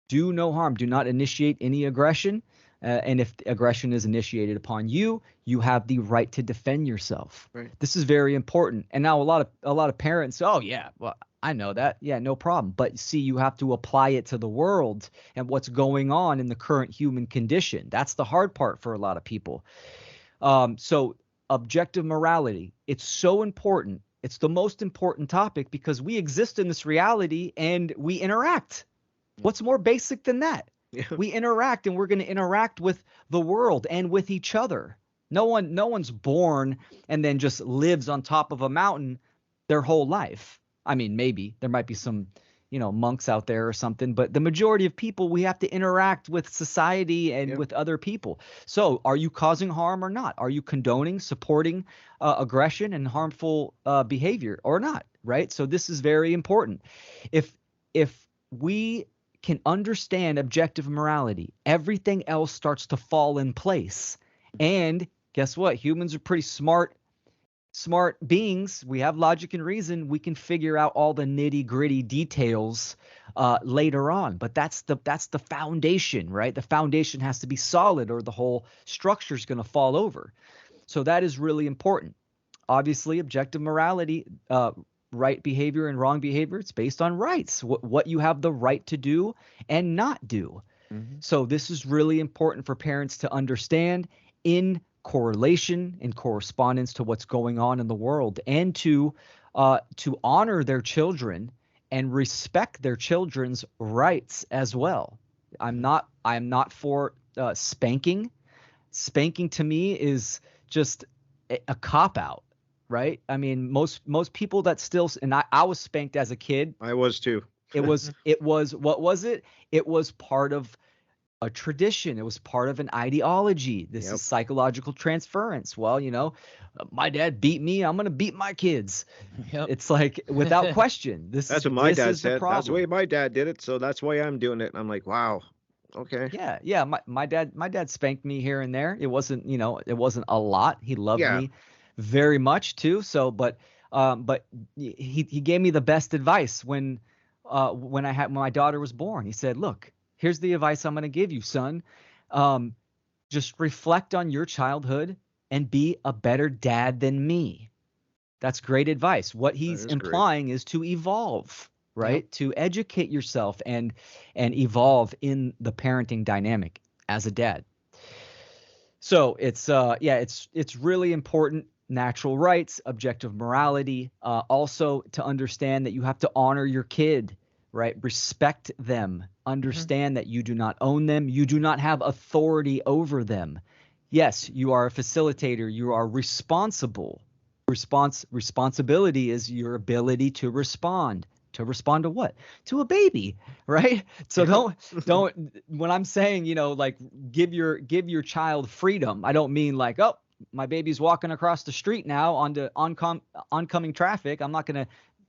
[SPEAKER 3] Do no harm. Do not initiate any aggression. And if aggression is initiated upon you, you have the right to defend yourself.
[SPEAKER 1] Right.
[SPEAKER 3] This is very important. And now a lot of parents, oh yeah, well, I know that. Yeah, no problem. But see, you have to apply it to the world and what's going on in the current human condition. That's the hard part for a lot of people. So objective morality, it's so important. It's the most important topic because we exist in this reality and we interact. What's more basic than that?
[SPEAKER 1] Yeah.
[SPEAKER 3] We interact, and we're going to interact with the world and with each other. No one's born and then just lives on top of a mountain their whole life. I mean, maybe there might be some, monks out there or something, but the majority of people, we have to interact with society and with other people. So are you causing harm or not? Are you condoning, supporting aggression and harmful behavior or not? Right. So this is very important. If we can understand objective morality, everything else starts to fall in place. And guess what? Humans are pretty smart beings. We have logic and reason. We can figure out all the nitty-gritty details later on. But that's the foundation, right? The foundation has to be solid or the whole structure is going to fall over. So that is really important. Obviously, objective morality, right behavior and wrong behavior, it's based on rights, what you have the right to do and not do. Mm-hmm. So this is really important for parents to understand in correlation and correspondence to what's going on in the world, and to honor their children and respect their children's rights as well. I'm not for spanking. Spanking to me is just a cop-out. Right. I mean, most people that still, and I was spanked as a kid.
[SPEAKER 1] I was too.
[SPEAKER 3] It was what was it? It was part of a tradition. It was part of an ideology. This is psychological transference. Well, my dad beat me. I'm going to beat my kids.
[SPEAKER 2] Yep.
[SPEAKER 3] It's like without question.
[SPEAKER 1] That's what my dad
[SPEAKER 3] is the
[SPEAKER 1] said. That's the way
[SPEAKER 3] problem.
[SPEAKER 1] my dad did it, so that's why I'm doing it. I'm like, wow, okay.
[SPEAKER 3] Yeah. My dad spanked me here and there. It wasn't, it wasn't a lot. He loved
[SPEAKER 1] Yeah,
[SPEAKER 3] me very much too. So, but he gave me the best advice when my daughter was born. He said, "Look, here's the advice I'm going to give you, son. Um, just reflect on your childhood and be a better dad than me." That's great advice. What
[SPEAKER 1] that
[SPEAKER 3] he's
[SPEAKER 1] is great.
[SPEAKER 3] implying is to evolve, right? To educate yourself and evolve in the parenting dynamic as a dad. So it's really important. Natural rights, objective morality, also to understand that you have to honor your kid, right? Respect them. Understand that you do not own them. You do not have authority over them. Yes, you are a facilitator. You are responsible. Responsibility is your ability to respond. To respond to what? To a baby, right? So don't when I'm saying, like give your child freedom, I don't mean like, oh, my baby's walking across the street now onto oncoming traffic. I'm not going to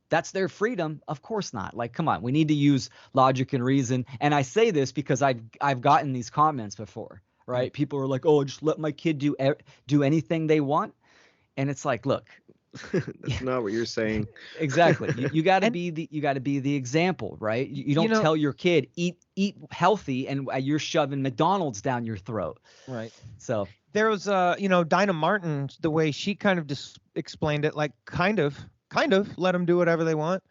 [SPEAKER 3] That's their freedom. Of course not. Like, come on, we need to use logic and reason. And I say this because I've gotten these comments before, right? People are like, "Oh, just let my kid do anything they want." And it's like, look,
[SPEAKER 1] that's not what you're saying.
[SPEAKER 3] exactly. You got to be the example, right? You don't tell your kid eat healthy and you're shoving McDonald's down your throat.
[SPEAKER 2] Right.
[SPEAKER 3] So
[SPEAKER 2] there was Dinah Martin, the way she kind of explained it, like kind of let them do whatever they want.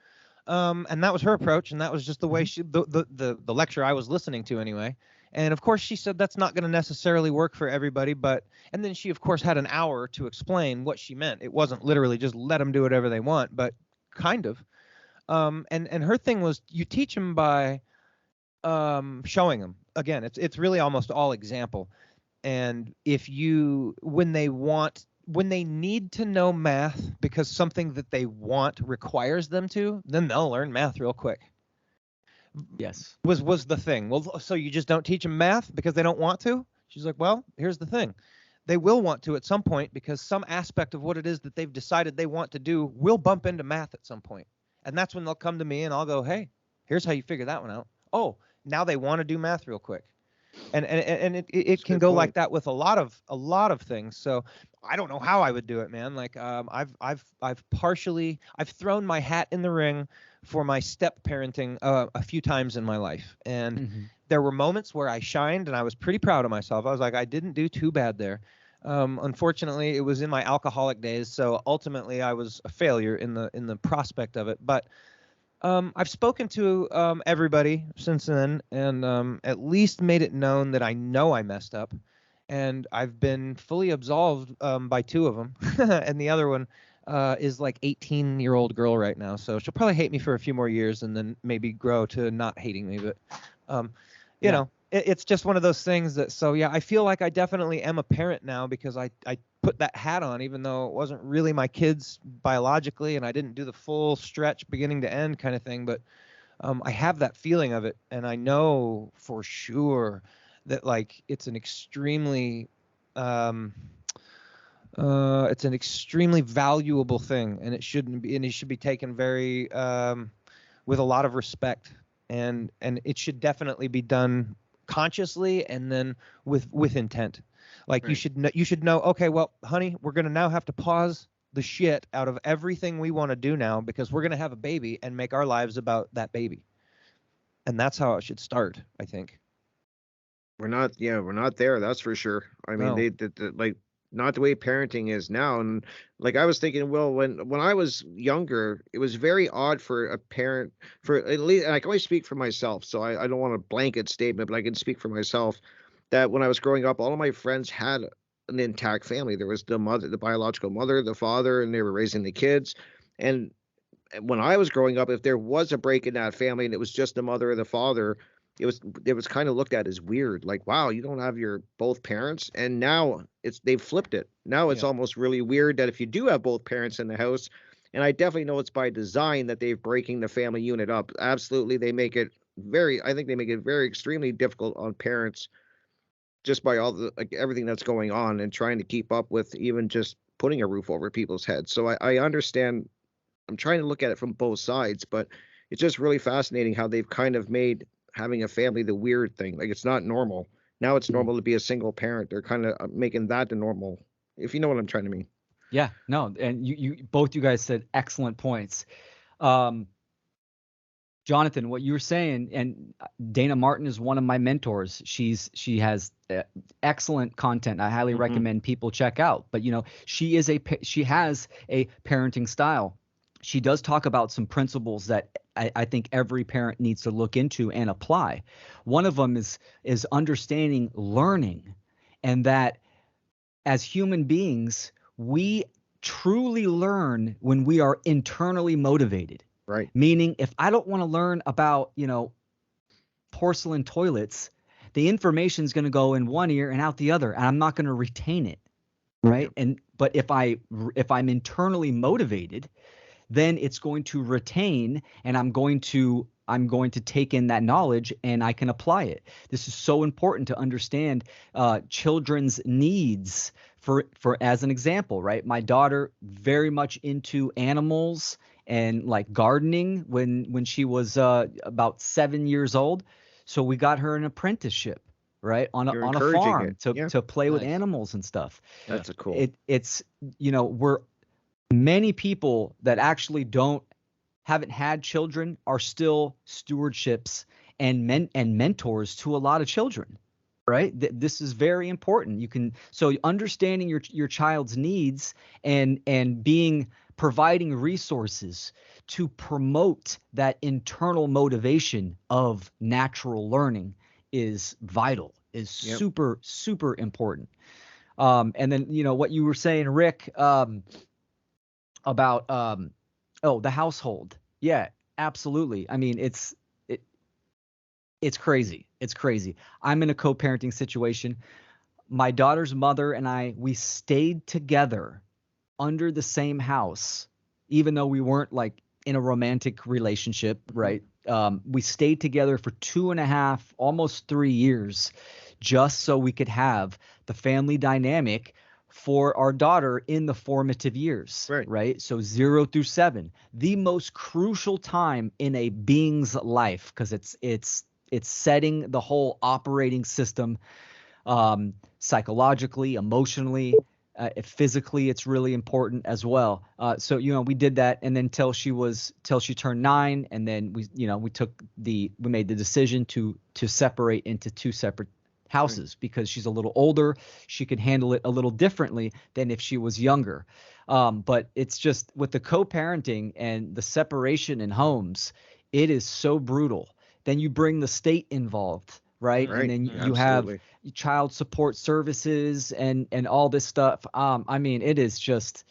[SPEAKER 2] And that was her approach, and that was just the way the lecture I was listening to anyway. And of course she said that's not going to necessarily work for everybody, and then she of course had an hour to explain what she meant. It wasn't literally just let them do whatever they want, but kind of. And her thing was you teach them by showing them. Again, it's really almost all example. And when they need to know math because something that they want requires them to, then they'll learn math real quick.
[SPEAKER 3] Yes.
[SPEAKER 2] Was the thing. Well, so you just don't teach them math because they don't want to? She's like, well, here's the thing. They will want to at some point because some aspect of what it is that they've decided they want to do will bump into math at some point. And that's when they'll come to me and I'll go, hey, here's how you figure that one out. Oh, now they want to do math real quick. And it can go like that with a lot of things. So I don't know how I would do it, man. Like I've thrown my hat in the ring for my step parenting a few times in my life, and there were moments where I shined and I was pretty proud of myself. I was like, I didn't do too bad there. Unfortunately, it was in my alcoholic days, so ultimately I was a failure in the prospect of it. But I've spoken to everybody since then, and at least made it known that I know I messed up, and I've been fully absolved by two of them, and the other one is like 18-year-old girl right now, so she'll probably hate me for a few more years, and then maybe grow to not hating me. But you know, it's just one of those things that. So yeah, I feel like I definitely am a parent now because I put that hat on, even though it wasn't really my kids biologically, and I didn't do the full stretch beginning to end kind of thing. But I have that feeling of it, and I know for sure that like it's an extremely valuable thing, and it shouldn't be, and it should be taken very with a lot of respect, and it should definitely be done consciously and then with intent. Like right. You should know, okay, well, honey, we're going to now have to pause the shit out of everything we want to do now because we're going to have a baby and make our lives about that baby. And that's how it should start, I think.
[SPEAKER 1] We're not there, that's for sure. I mean, they like not the way parenting is now. And like I was thinking, well, when I was younger, it was very odd for a parent, for at least, and I can only speak for myself, so I don't want a blanket statement, but I can speak for myself that when I was growing up, all of my friends had an intact family. There was the mother, the biological mother, the father, and they were raising the kids. And when I was growing up, if there was a break in that family and it was just the mother or the father, it was kind of looked at as weird, like, wow, you don't have your both parents. And now they've flipped it. Now it's almost really weird that if you do have both parents in the house, and I definitely know it's by design that they're breaking the family unit up. Absolutely, they make it I think they make it very extremely difficult on parents just by all the like everything that's going on and trying to keep up with even just putting a roof over people's heads. So I understand. I'm trying to look at it from both sides, but it's just really fascinating how they've kind of made having a family the weird thing. Like it's not normal. Now it's normal to be a single parent. They're kind of making that the normal, if you know what I'm trying to mean.
[SPEAKER 3] Yeah, no, and you both you guys said excellent points. Um, Jonathan, what you were saying, and Dana Martin is one of my mentors. She has excellent content. I highly recommend people check out. But she has a parenting style. She does talk about some principles that I think every parent needs to look into and apply. One of them is understanding learning, and that as human beings, we truly learn when we are internally motivated.
[SPEAKER 1] Right.
[SPEAKER 3] Meaning, if I don't want to learn about, porcelain toilets, the information is going to go in one ear and out the other, and I'm not going to retain it. Right.
[SPEAKER 1] Yep.
[SPEAKER 3] But if I'm internally motivated, then it's going to retain, and I'm going to take in that knowledge and I can apply it. This is so important to understand children's needs. For as an example, right? My daughter very much into animals and like gardening when she was about 7 years old. So we got her an apprenticeship, right, on a farm to play with animals and stuff.
[SPEAKER 1] That's a cool.
[SPEAKER 3] It's we're many people that actually haven't had children are still stewardships and mentors to a lot of children, right? This is very important. So understanding your child's needs and providing resources to promote that internal motivation of natural learning is vital, is super, super important. And then, what you were saying, Rick, about the household. Yeah, absolutely. I mean, it's crazy. It's crazy. I'm in a co-parenting situation. My daughter's mother and I, we stayed together under the same house, even though we weren't like in a romantic relationship, right? We stayed together for 2.5, almost 3 years, just so we could have the family dynamic for our daughter in the formative years, right? So 0 through 7, the most crucial time in a being's life, because it's setting the whole operating system, psychologically, emotionally, physically. It's really important as well. So we did that, and then till she turned 9, and then we made the decision to separate into 2 separate houses because she's a little older. She could handle it a little differently than if she was younger. But it's just with the co-parenting and the separation in homes, it is so brutal. Then you bring the state involved, right? And then you have child support services and all this stuff. I mean, it is just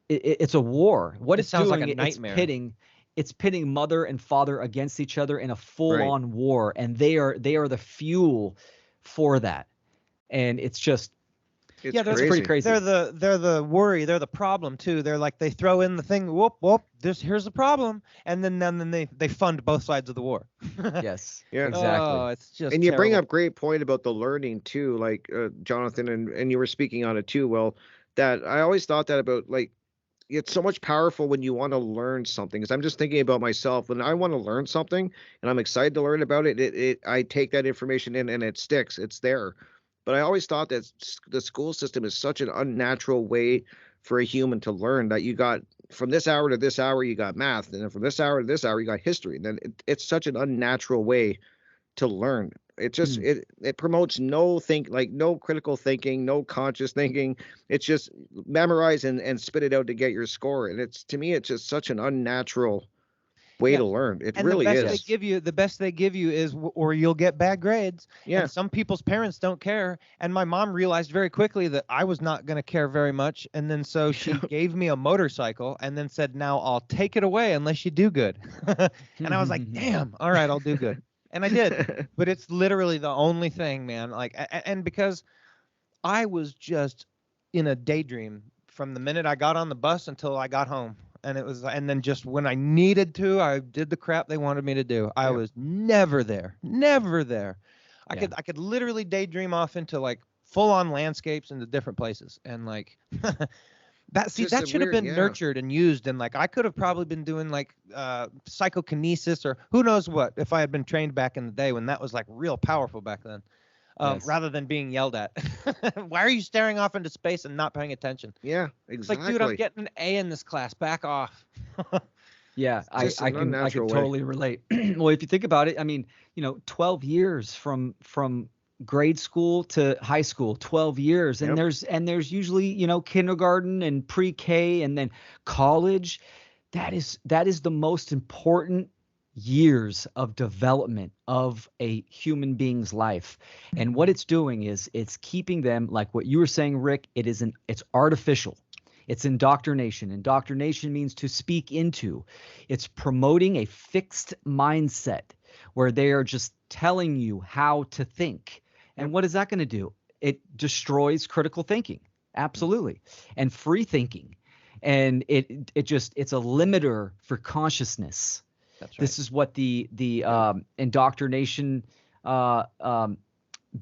[SPEAKER 3] it's a war. What it sounds doing, like a nightmare. It's pitting mother and father against each other in a full-on war, and they are the fuel for that. And it's just
[SPEAKER 1] it's
[SPEAKER 3] pretty crazy.
[SPEAKER 2] They're the worry, they're the problem too. They're like, they throw in the thing, whoop, here's the problem, and then they fund both sides of the war.
[SPEAKER 3] Yes.
[SPEAKER 1] Yeah,
[SPEAKER 3] exactly.
[SPEAKER 2] Oh, it's just
[SPEAKER 1] and you
[SPEAKER 2] terrible.
[SPEAKER 1] bring up great point about the learning too, like Jonathan, and you were speaking on it too. Well, that I always thought that about, like, it's so much powerful when you want to learn something. Because I'm just thinking about myself when I want to learn something and I'm excited to learn about it. I take that information in and it sticks. It's there. But I always thought that the school system is such an unnatural way for a human to learn, that you got from this hour to this hour you got math, and then from this hour to this hour you got history. And then it's such an unnatural way to learn. It just it promotes no critical thinking, no conscious thinking. It's just memorize and spit it out to get your score. And to me it's just such an unnatural way to learn. It really is.
[SPEAKER 2] The best they give you is, or you'll get bad grades.
[SPEAKER 1] Yeah.
[SPEAKER 2] And some people's parents don't care. And my mom realized very quickly that I was not going to care very much. And then so she gave me a motorcycle and then said, now I'll take it away unless you do good. And I was like, damn, all right, I'll do good. And I did. But it's literally the only thing, man. Like, and because I was just in a daydream from the minute I got on the bus until I got home. And it was, and then just when I needed to, I did the crap they wanted me to do. I was never there. I could literally daydream off into like full on landscapes into different places. And like that should have been nurtured and used. And like I could have probably been doing like psychokinesis or who knows what if I had been trained back in the day when that was like real powerful back then. Rather than being yelled at. Why are you staring off into space and not paying attention?
[SPEAKER 1] Yeah, exactly.
[SPEAKER 2] It's like, dude, I'm getting an A in this class. Back off.
[SPEAKER 3] Yeah, I can totally relate. Well, if you think about it, I mean, 12 years from grade school to high school, 12 years, and there's usually, kindergarten and pre-K and then college. That is the most important years of development of a human being's life. And what it's doing is it's keeping them, like what you were saying, Rick, it's artificial. It's indoctrination. Indoctrination means to speak into. It's promoting a fixed mindset where they are just telling you how to think. And what is that going to do? It destroys critical thinking. Absolutely. And free thinking. And it's a limiter for consciousness. That's right. This is what the indoctrination,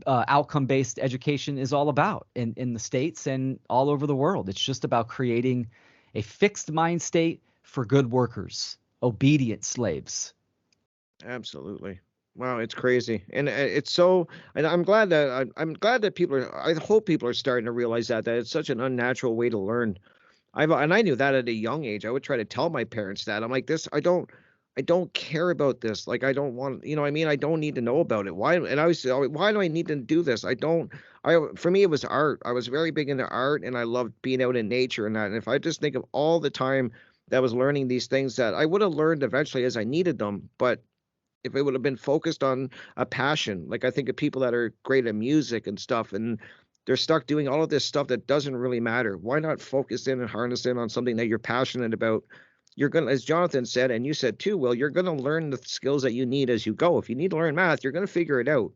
[SPEAKER 3] outcome-based education is all about in the States and all over the world. It's just about creating a fixed mind state for good workers, obedient slaves.
[SPEAKER 1] Absolutely. Wow, it's crazy, and it's so. And I'm glad that people are. I hope people are starting to realize that it's such an unnatural way to learn. I knew that at a young age. I would try to tell my parents that I'm like this. I don't care about this. Like, I don't want, what I mean? I don't need to know about it. Why? And I was, why do I need to do this? For me, it was art. I was very big into art and I loved being out in nature and that. And if I just think of all the time that I was learning these things that I would have learned eventually as I needed them, but if it would have been focused on a passion, like I think of people that are great at music and stuff and they're stuck doing all of this stuff that doesn't really matter. Why not focus in and harness in on something that you're passionate about? You're going to, as Jonathan said, and you said too, Will, you're going to learn the skills that you need as you go. If you need to learn math, you're going to figure it out,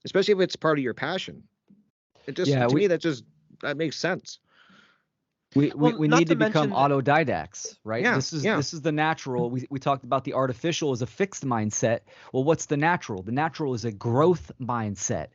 [SPEAKER 1] especially if it's part of your passion. It just, to me, that makes sense.
[SPEAKER 3] We need to become autodidacts, right?
[SPEAKER 1] Yeah,
[SPEAKER 3] this is the natural. We talked about the artificial as a fixed mindset. Well, what's the natural? The natural is a growth mindset,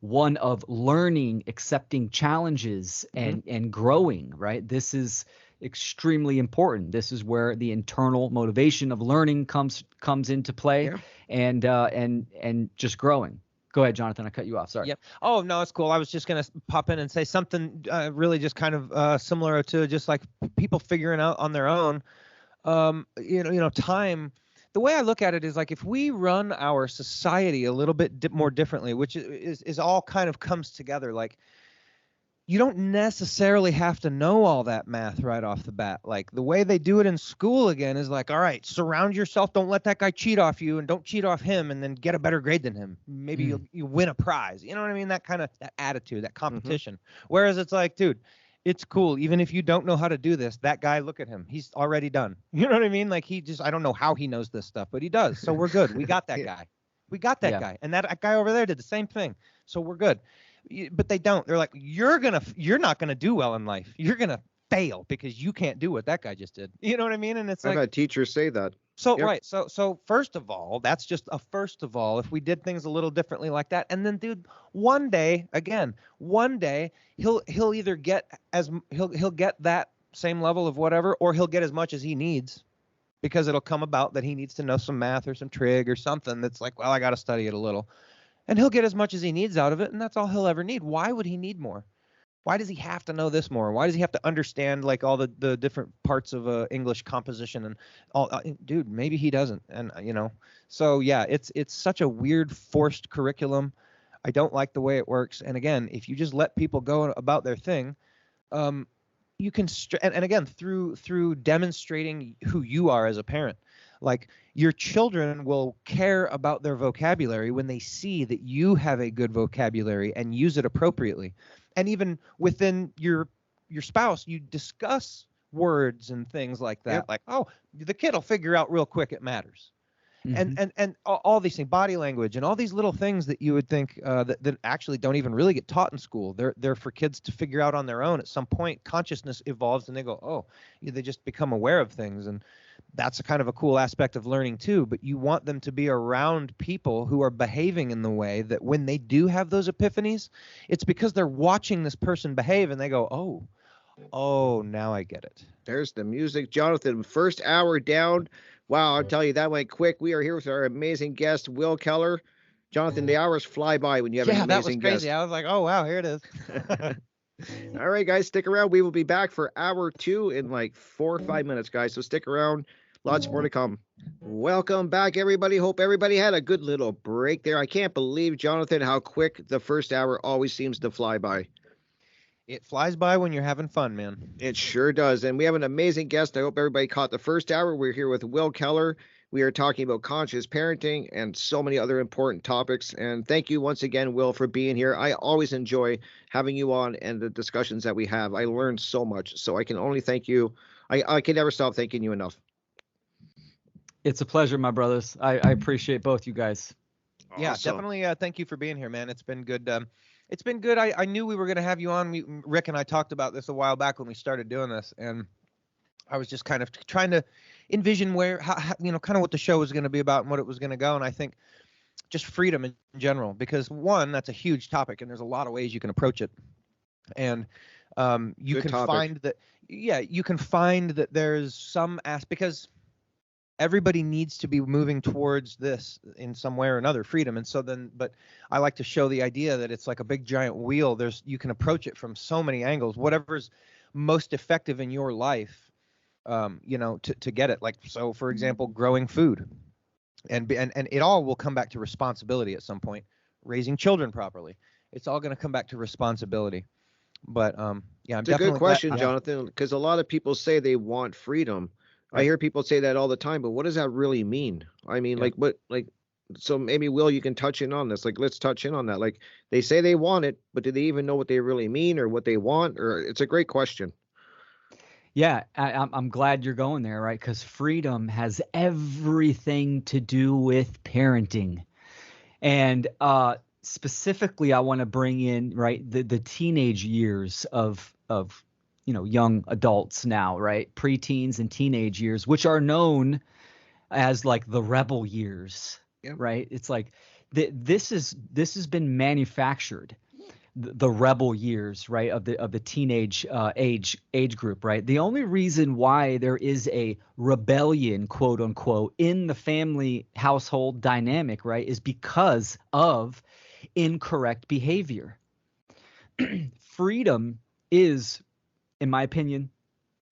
[SPEAKER 3] one of learning, accepting challenges, and growing, right? This is extremely important. This is where the internal motivation of learning comes into play, and just growing. Go ahead, Jonathan. I cut you off. Sorry.
[SPEAKER 2] Yep. Oh, no, it's cool. I was just going to pop in and say something really just kind of similar to just like people figuring out on their own. Time. The way I look at it is like if we run our society a little bit more differently, which is all kind of comes together. Like you don't necessarily have to know all that math right off the bat. Like the way they do it in school again is like, all right, surround yourself. Don't let that guy cheat off you and don't cheat off him and then get a better grade than him. Maybe you'll win a prize. You know what I mean? That kind of that attitude, that competition. Whereas it's like, dude, it's cool. Even if you don't know how to do this, that guy, look at him. He's already done. You know what I mean? Like I don't know how he knows this stuff, but he does. So we're good. We got that guy. We got that guy. And that guy over there did the same thing. So we're good. But they don't. They're like, you're not gonna do well in life. You're gonna fail because you can't do what that guy just did. You know what I mean? And it's
[SPEAKER 1] I've had teachers say that.
[SPEAKER 2] So right. So first of all, that's just a first of all. If we did things a little differently like that, and then dude, one day he'll either get he'll get that same level of whatever, or he'll get as much as he needs, because it'll come about that he needs to know some math or some trig or something that's like, well, I got to study it a little. And he'll get as much as he needs out of it, and that's all he'll ever need. Why would he need more? Why does he have to know this more? Why does he have to understand like all the different parts of English composition and all? Dude, maybe he doesn't. And so yeah, it's such a weird forced curriculum. I don't like the way it works. And again, if you just let people go about their thing, you can and again through demonstrating who you are as a parent. Like your children will care about their vocabulary when they see that you have a good vocabulary and use it appropriately. And even within your spouse, you discuss words and things like that. Like, oh, the kid will figure out real quick it matters. And all these things, body language and all these little things that you would think that actually don't even really get taught in school. They're for kids to figure out on their own. At some point, consciousness evolves and they go, oh, they just become aware of things. And that's a kind of a cool aspect of learning too. But you want them to be around people who are behaving in the way that when they do have those epiphanies, it's because they're watching this person behave and they go, oh, now I get it.
[SPEAKER 1] There's the music. Jonathan, first hour down. Wow, I'll tell you, that went quick. We are here with our amazing guest, Will Keller. Jonathan, the hours fly by when you have an amazing guest.
[SPEAKER 2] Yeah, that was crazy. I was like, oh, wow, here it is.
[SPEAKER 1] All right, guys, stick around. We will be back for hour 2 in like 4 or 5 minutes, guys. So stick around. Lots more to come. Welcome back, everybody. Hope everybody had a good little break there. I can't believe, Jonathan, how quick the first hour always seems to fly by.
[SPEAKER 2] It flies by when you're having fun, man.
[SPEAKER 1] It sure does. And we have an amazing guest. I hope everybody caught the first hour. We're here with Will Keller. We are talking about conscious parenting and so many other important topics. And thank you once again, Will, for being here. I always enjoy having you on and the discussions that we have. I learned so much. So I can only thank you. I can never stop thanking you enough.
[SPEAKER 3] It's a pleasure, my brothers. I appreciate both you guys.
[SPEAKER 2] Yeah,
[SPEAKER 1] Awesome.
[SPEAKER 2] definitely. Thank you for being here, man. It's been good. It's been good. I knew we were going to have you on. Rick and I talked about this a while back when we started doing this, and I was just kind of trying to envision how kind of what the show was going to be about and what it was going to go. And I think just freedom in general, because one, that's a huge topic, and there's a lot of ways you can approach it. And you
[SPEAKER 1] Good
[SPEAKER 2] can
[SPEAKER 1] topic.
[SPEAKER 2] find that, you can find that there's some because everybody needs to be moving towards this in some way or another, freedom. And so but I like to show the idea that it's like a big giant wheel. You can approach it from so many angles, whatever's most effective in your life, to get it. Like, so for example, growing food and it all will come back to responsibility at some point, raising children properly. It's all going to come back to responsibility. But yeah,
[SPEAKER 1] It's a good question, Jonathan, because a lot of people say they want freedom. Right. I hear people say that all the time, but what does that really mean? I mean, so maybe, Will, you can touch in on this. Like, let's touch in on that. Like, they say they want it, but do they even know what they really mean or what they want? Or it's a great question.
[SPEAKER 3] Yeah, I'm glad you're going there, right? Because freedom has everything to do with parenting. And specifically, I want to bring in, right, the teenage years of young adults now, right? Preteens and teenage years, which are known as like the rebel years, right? It's like this has been manufactured, the rebel years, right, of the teenage age group, right? The only reason why there is a rebellion, quote unquote, in the family household dynamic, right, is because of incorrect behavior. Freedom is, in my opinion,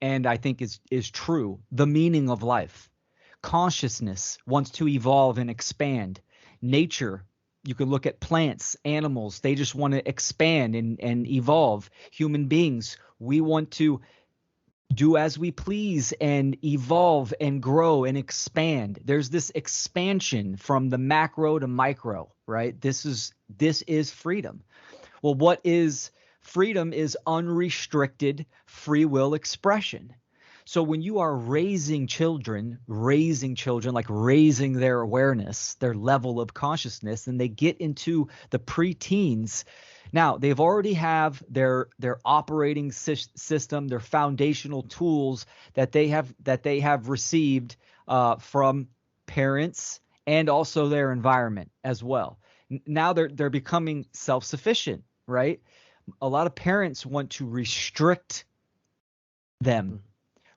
[SPEAKER 3] and I think is true, the meaning of life. Consciousness wants to evolve and expand. Nature, you can look at plants, animals, they just want to expand and evolve. Human beings, we want to do as we please and evolve and grow and expand. There's this expansion from the macro to micro, right? This is freedom. Well, what is freedom? Is unrestricted free will expression. So when you are raising children, like raising their awareness, their level of consciousness, and they get into the preteens, now they've already have their operating system, their foundational tools that they have received from parents and also their environment as well. Now they're becoming self-sufficient, right? A lot of parents want to restrict them,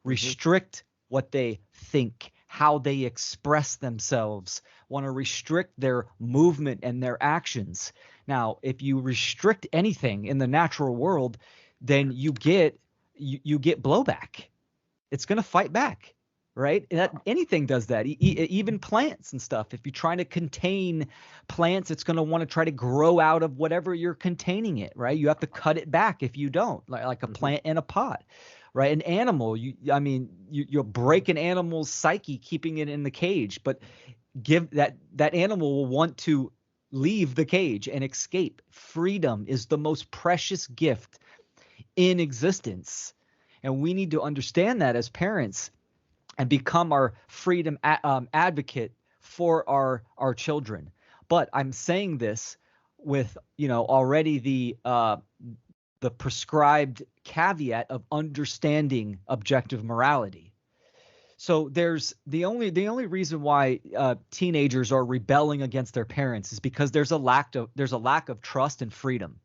[SPEAKER 3] restrict what they think, how they express themselves, want to restrict their movement and their actions. Now, if you restrict anything in the natural world, then you get blowback. It's going to fight back, right? Anything does that, even plants and stuff. If you're trying to contain plants, it's going to want to try to grow out of whatever you're containing it, right? You have to cut it back if you don't, like a plant in a pot. Right, an animal. You'll break an animal's psyche keeping it in the cage, but give that animal will want to leave the cage and escape. Freedom is the most precious gift in existence, and we need to understand that as parents and become our freedom advocate for our children. But I'm saying this with, already the prescribed caveat of understanding objective morality. So there's the only reason why teenagers are rebelling against their parents is because there's a lack of trust and freedom.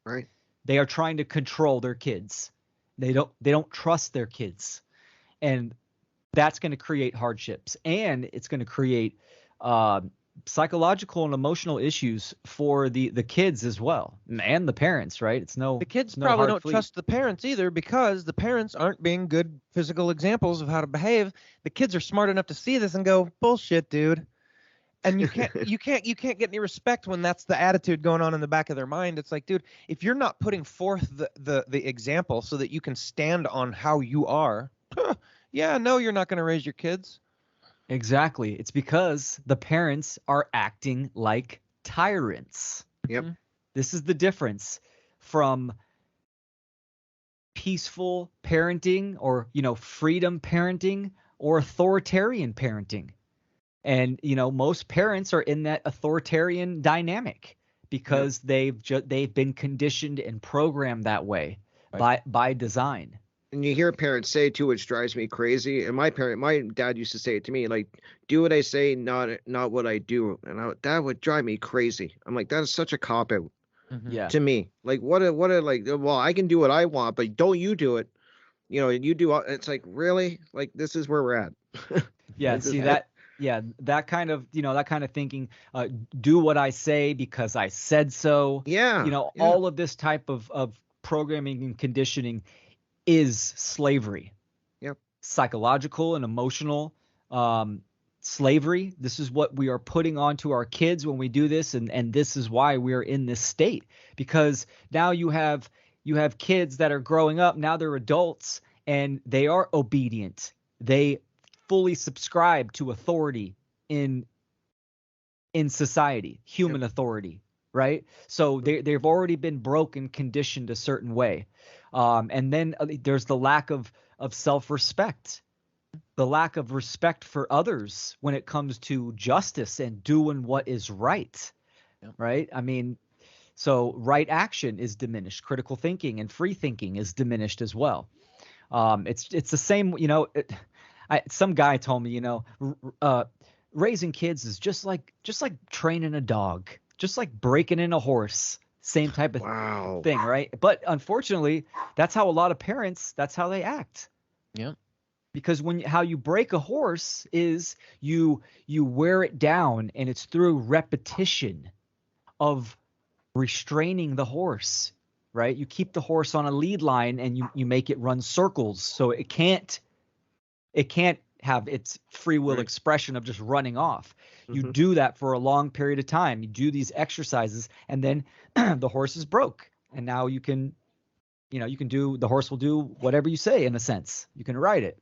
[SPEAKER 1] Right.
[SPEAKER 3] They are trying to control their kids. They don't trust their kids, and that's going to create hardships, and it's going to create psychological and emotional issues for the kids as well, and the parents, right?
[SPEAKER 2] The kids probably don't trust the parents either, because the parents aren't being good physical examples of how to behave. The kids are smart enough to see this and go, bullshit, dude. And you can't get any respect when that's the attitude going on in the back of their mind. It's like, dude, if you're not putting forth the example so that you can stand on how you are, yeah, no, you're not going to raise your kids.
[SPEAKER 3] Exactly. It's because the parents are acting like tyrants.
[SPEAKER 1] Yep.
[SPEAKER 3] This is the difference from peaceful parenting or, freedom parenting or authoritarian parenting. And, most parents are in that authoritarian dynamic because they've been conditioned and programmed that way by design.
[SPEAKER 1] And you hear parents say too, which drives me crazy. And my dad used to say it to me, like, do what I say, not what I do. And that would drive me crazy. I'm like, that is such a cop out to me. Like, what a like, well, I can do what I want, but don't you do it. You do. It's like, really? Like, this is where we're at.
[SPEAKER 3] Yeah. See that. Yeah, that kind of thinking, do what I say because I said so.
[SPEAKER 1] Yeah.
[SPEAKER 3] All of this type of programming and conditioning is slavery.
[SPEAKER 1] Yep.
[SPEAKER 3] Psychological and emotional slavery. This is what we are putting onto our kids when we do this, and this is why we're in this state. Because now you have kids that are growing up, now they're adults, and they are obedient. They fully subscribe to authority in society, human authority, right? So they've already been broken, conditioned a certain way. And then there's the lack of self-respect, the lack of respect for others when it comes to justice and doing what is right, right? I mean, so right action is diminished. Critical thinking and free thinking is diminished as well. It's the same, some guy told me, raising kids is just like training a dog, just like breaking in a horse, same type of thing, right? But unfortunately, that's how a lot of parents, that's how they act.
[SPEAKER 2] Yeah.
[SPEAKER 3] Because how you break a horse is you wear it down, and it's through repetition of restraining the horse, right? You keep the horse on a lead line and you make it run circles so it can't have its free will expression of just running off. You do that for a long period of time. You do these exercises, and then the horse is broke. And now the horse will do whatever you say, in a sense. You can ride it.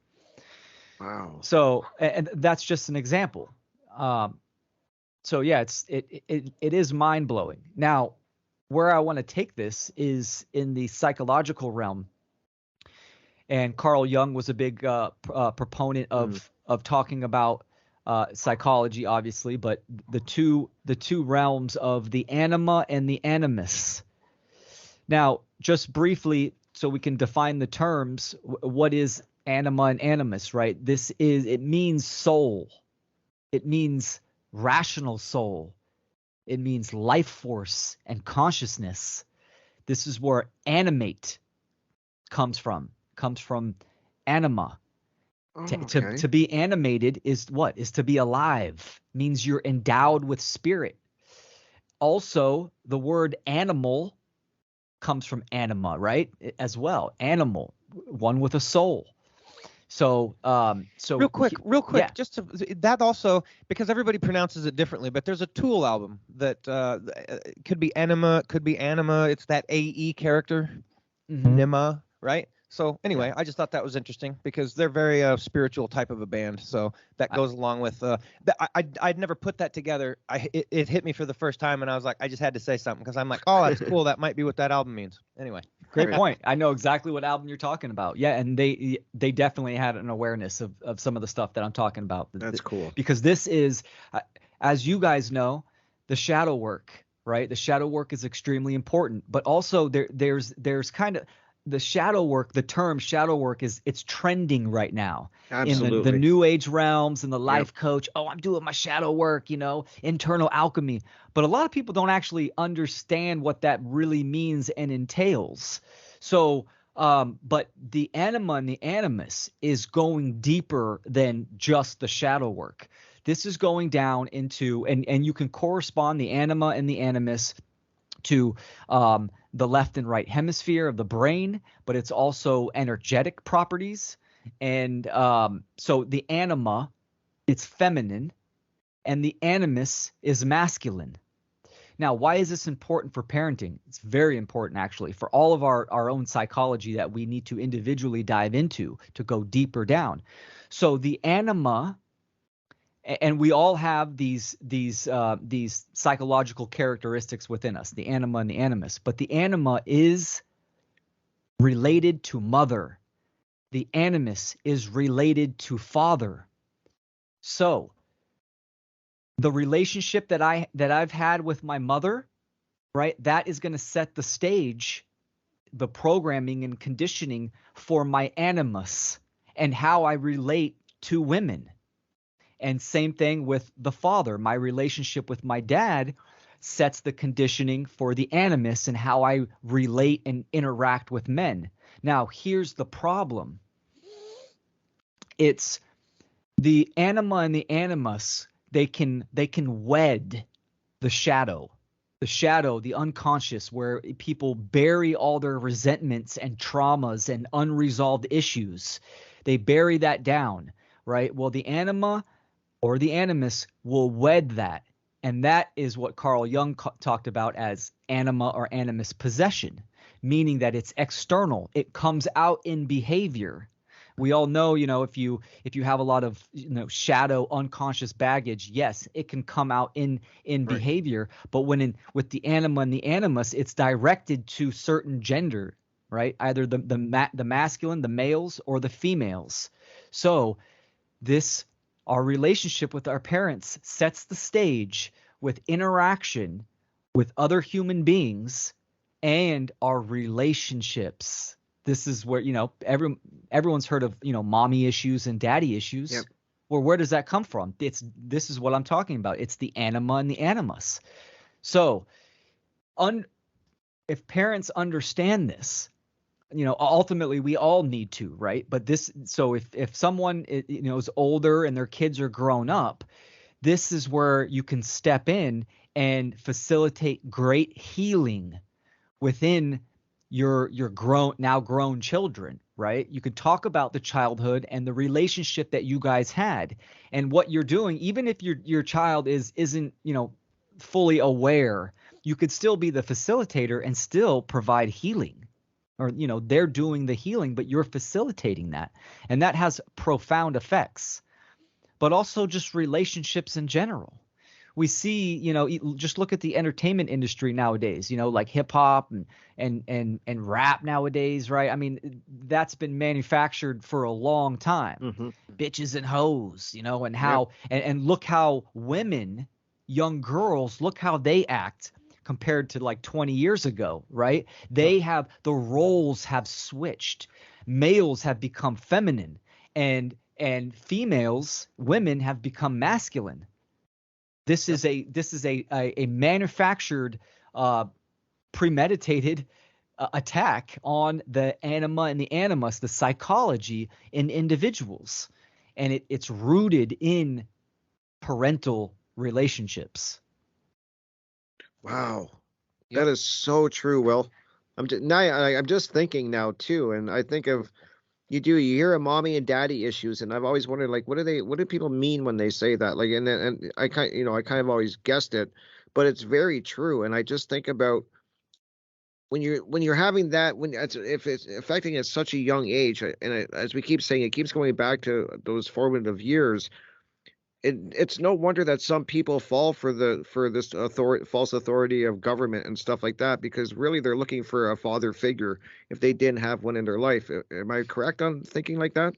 [SPEAKER 1] Wow.
[SPEAKER 3] So, and that's just an example. So yeah, it is mind blowing. Now, where I want to take this is in the psychological realm. And Carl Jung was a big proponent of talking about psychology, obviously, but the two realms of the anima and the animus. Now, just briefly, so we can define the terms, what is anima and animus, right? It means soul. It means rational soul. It means life force and consciousness. This is where animate comes from anima. To be animated is what? Is to be alive. Means you're endowed with spirit. Also, the word animal comes from anima, right? As well. Animal, one with a soul. So real quick,
[SPEAKER 2] yeah. Just that also, because everybody pronounces it differently, but there's a Tool album that could be anima, could be anima. It's that AE character, Nima, right? So anyway, I just thought that was interesting because they're very spiritual type of a band. So that goes along with I'd never put that together. It hit me for the first time, and I was like, I just had to say something because I'm like, oh, that's cool. That might be what that album means. Anyway,
[SPEAKER 3] great point. I know exactly what album you're talking about. Yeah, and they definitely had an awareness of some of the stuff that I'm talking about.
[SPEAKER 1] That's cool.
[SPEAKER 3] Because this is, as you guys know, the shadow work, right? The shadow work is extremely important, but also there's kind of the shadow work. The term shadow work it's trending right now.
[SPEAKER 1] Absolutely.
[SPEAKER 3] In the new age realms and the life coach. Oh, I'm doing my shadow work, internal alchemy. But a lot of people don't actually understand what that really means and entails. So, but the anima and the animus is going deeper than just the shadow work. This is going down into, and you can correspond the anima and the animus to the left and right hemisphere of the brain, but it's also energetic properties. And so the anima, it's feminine, and the animus is masculine. Now, why is this important for parenting? It's very important, actually, for all of our own psychology that we need to individually dive into to go deeper down. So the anima, and we all have these psychological characteristics within us, the anima and the animus. But the anima is related to mother. The animus is related to father. So the relationship that I've had with my mother, right, that is going to set the stage, the programming and conditioning for my animus and how I relate to women. And same thing with the father. My relationship with my dad sets the conditioning for the animus and how I relate and interact with men. Now, here's the problem. It's the anima and the animus, they can wed the shadow, the unconscious, where people bury all their resentments and traumas and unresolved issues. They bury that down, right? Well, the anima or the animus will wed that. And that is what Carl Jung talked about as anima or animus possession, meaning that it's external. It comes out in behavior. We all know, if you have a lot of, shadow unconscious baggage, yes, it can come out in behavior. But with the anima and the animus, it's directed to certain gender, right? Either the masculine, the males, or the females. So our relationship with our parents sets the stage with interaction with other human beings and our relationships. This is where, everyone's heard of, mommy issues and daddy issues.
[SPEAKER 1] Yep.
[SPEAKER 3] Well, where does that come from? This is what I'm talking about. It's the anima and the animus. So if parents understand this, ultimately we all need to, right? But so if someone, is older and their kids are grown up, this is where you can step in and facilitate great healing within your grown children, right? You could talk about the childhood and the relationship that you guys had and what you're doing. Even if your child isn't, fully aware, you could still be the facilitator and still provide healing. Or, they're doing the healing, but you're facilitating that. And that has profound effects. But also just relationships in general. We see, just look at the entertainment industry nowadays, like hip hop and rap nowadays, right? I mean, that's been manufactured for a long time.
[SPEAKER 1] Mm-hmm.
[SPEAKER 3] Bitches and hoes, and how, and look how women, young girls, look how they act compared to like 20 years ago, right? The roles have switched. Males have become feminine and females, women have become masculine. This is a manufactured, premeditated attack on the anima and the animus, the psychology in individuals. And it's rooted in parental relationships.
[SPEAKER 1] Wow.
[SPEAKER 2] Yep.
[SPEAKER 1] That is so true, Will. I'm just thinking now too, and I think of you hear of mommy and daddy issues, and I've always wondered, like, what do people mean when they say that? Like, and I kind of always guessed it, but it's very true. And I just think about when you're having that, if it's affecting at such a young age, as we keep saying, it keeps going back to those formative years. It's no wonder that some people fall for this false authority of government and stuff like that, because really they're looking for a father figure if they didn't have one in their life. Am I correct on thinking like that?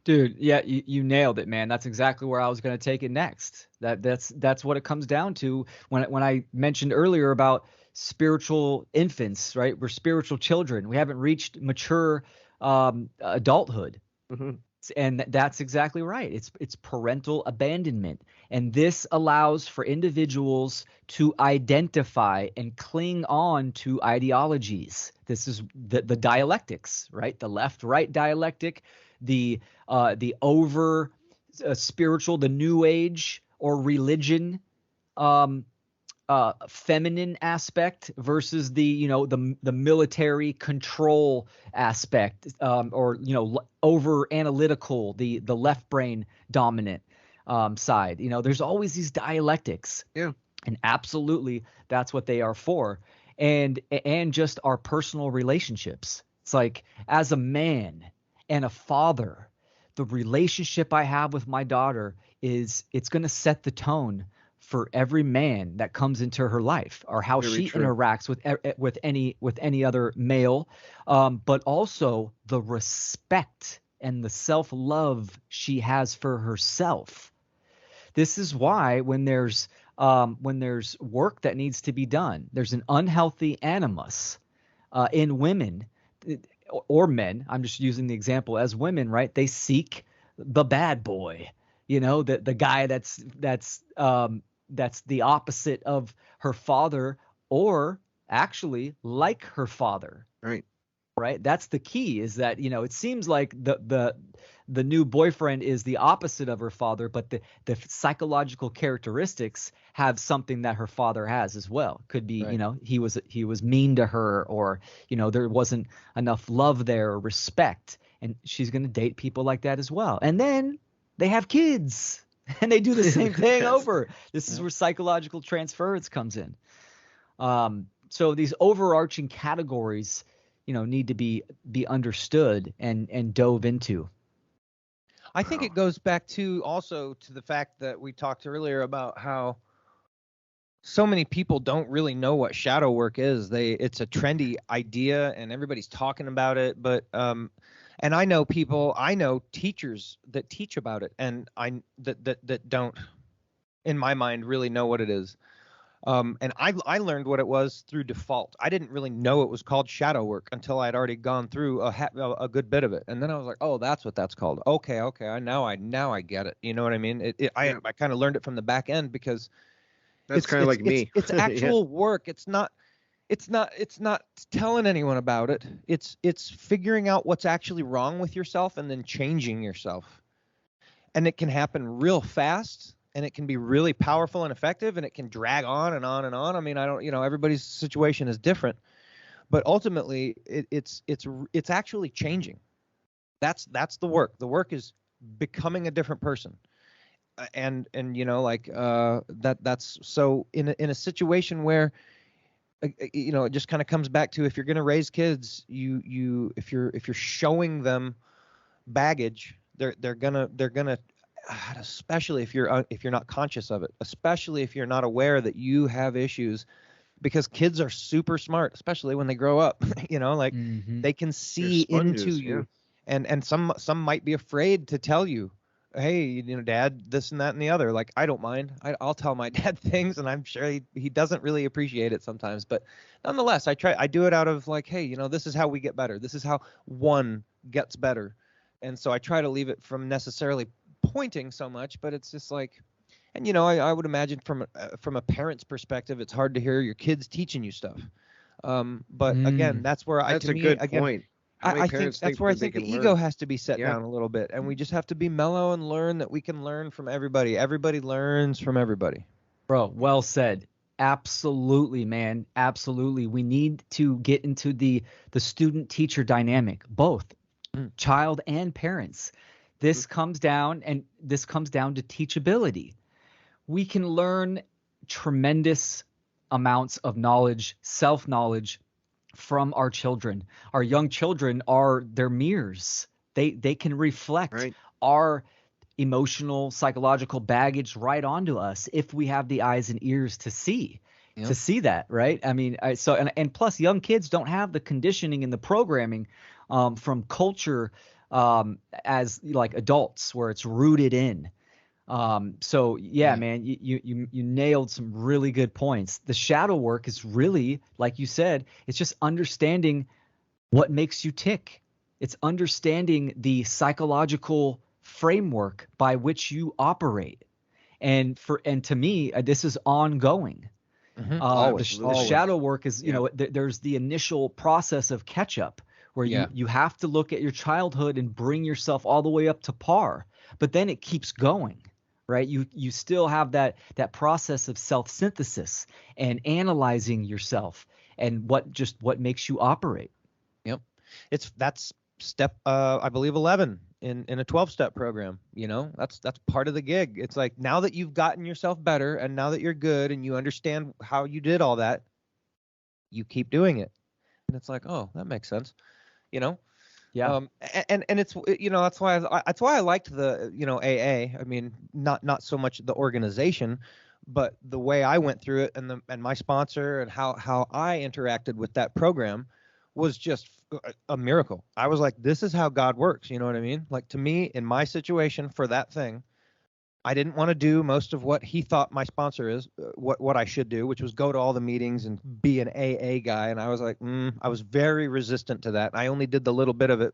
[SPEAKER 3] Dude, yeah, you nailed it, man. That's exactly where I was going to take it next. That's what it comes down to when I mentioned earlier about spiritual infants, right? We're spiritual children. We haven't reached mature adulthood.
[SPEAKER 1] Hmm.
[SPEAKER 3] And that's exactly right. It's parental abandonment. And this allows for individuals to identify and cling on to ideologies. This is the dialectics, right? The left-right dialectic, the over spiritual, the new age or religion um, feminine aspect versus the military control aspect, or over analytical, the left brain dominant side. There's always these dialectics.
[SPEAKER 1] Yeah.
[SPEAKER 3] And absolutely that's what they are for. And just our personal relationships. It's like, as a man and a father, the relationship I have with my daughter it's going to set the tone for every man that comes into her life, or how
[SPEAKER 1] Very
[SPEAKER 3] she
[SPEAKER 1] true.
[SPEAKER 3] interacts with any other male, but also the respect and the self-love she has for herself. This is why when there's work that needs to be done, there's an unhealthy animus in women or men. I'm just using the example as women, right? They seek the bad boy, the guy that's the opposite of her father, or actually like her father.
[SPEAKER 1] Right.
[SPEAKER 3] Right. That's the key, is that, it seems like the new boyfriend is the opposite of her father, but the psychological characteristics have something that her father has as well. Could be,
[SPEAKER 2] Right.
[SPEAKER 3] he was mean to her, or, there wasn't enough love there or respect. And she's going to date people like that as well. And then they have kids and they do the same thing
[SPEAKER 1] Yes.
[SPEAKER 3] over. This is where psychological transference comes in. So these overarching categories, need to be understood and dove into.
[SPEAKER 2] I think it goes back to also to the fact that we talked earlier about how so many people don't really know what shadow work is. It's a trendy idea and everybody's talking about it, but and I know teachers that teach about it, and that don't, in my mind, really know what it is. And I learned what it was through default. I didn't really know it was called shadow work until I'd already gone through a good bit of it, and then I was like, oh, that's what that's called. Okay, now I get it. You know what I mean? I kind of learned it from the back end, because
[SPEAKER 1] That's kind of like me.
[SPEAKER 2] it's actual work. It's not telling anyone about it. It's figuring out what's actually wrong with yourself and then changing yourself. And it can happen real fast, and it can be really powerful and effective, and it can drag on and on and on. I mean, I don't, everybody's situation is different, but ultimately it's actually changing. That's the work. The work is becoming a different person. And that's so in a situation where it just kind of comes back to, if you're going to raise kids, if you're showing them baggage, they're gonna especially if you're not conscious of it, especially if you're not aware that you have issues, because kids are super smart, especially when they grow up. They can see into you, and some might be afraid to tell you, hey, dad, this and that and the other. Like, I don't mind. I'll tell my dad things, and I'm sure he doesn't really appreciate it sometimes, but nonetheless, I do it out of like, hey, this is how we get better. This is how one gets better. And so I try to leave it from necessarily pointing so much, but it's just like, and I would imagine from a parent's perspective, it's hard to hear your kids teaching you stuff. But again, that's where
[SPEAKER 1] that's a good point.
[SPEAKER 2] I think that's where I think the ego has to be set down a little bit, and we just have to be mellow and learn that we can learn from everybody. Everybody learns from everybody.
[SPEAKER 3] Bro, well said. Absolutely, man. Absolutely. We need to get into the student teacher dynamic, both child and parents. This comes down to teachability. We can learn tremendous amounts of knowledge, self-knowledge, from our children. Our young children are their mirrors. They can reflect
[SPEAKER 1] Right.
[SPEAKER 3] our emotional, psychological baggage right onto us if we have the eyes and ears to see.
[SPEAKER 2] Yep.
[SPEAKER 3] To see that, right? I mean, and plus, young kids don't have the conditioning and the programming from culture as like adults, where it's rooted in. So yeah, man, you nailed some really good points. The shadow work is really, like you said, it's just understanding what makes you tick. It's understanding the psychological framework by which you operate. And to me, this is ongoing.
[SPEAKER 2] Always.
[SPEAKER 3] The shadow work is,
[SPEAKER 1] Yeah.
[SPEAKER 3] there's the initial process of catch up where you have to look at your childhood and bring yourself all the way up to par, but then it keeps going, right? You still have that process of self-synthesis and analyzing yourself and what makes you operate.
[SPEAKER 2] Yep. That's step I believe 11 in a 12-step program. That's part of the gig. It's like, now that you've gotten yourself better and now that you're good and you understand how you did all that, you keep doing it. And it's like, oh, that makes sense.
[SPEAKER 3] Yeah.
[SPEAKER 2] And it's, that's why I liked the, AA. I mean, not so much the organization, but the way I went through it and my sponsor and how I interacted with that program was just a miracle. I was like, this is how God works. You know what I mean? Like, to me, in my situation for that thing, I didn't want to do most of what he thought my sponsor is, what I should do, which was go to all the meetings and be an AA guy. And I was like, I was very resistant to that. I only did the little bit of it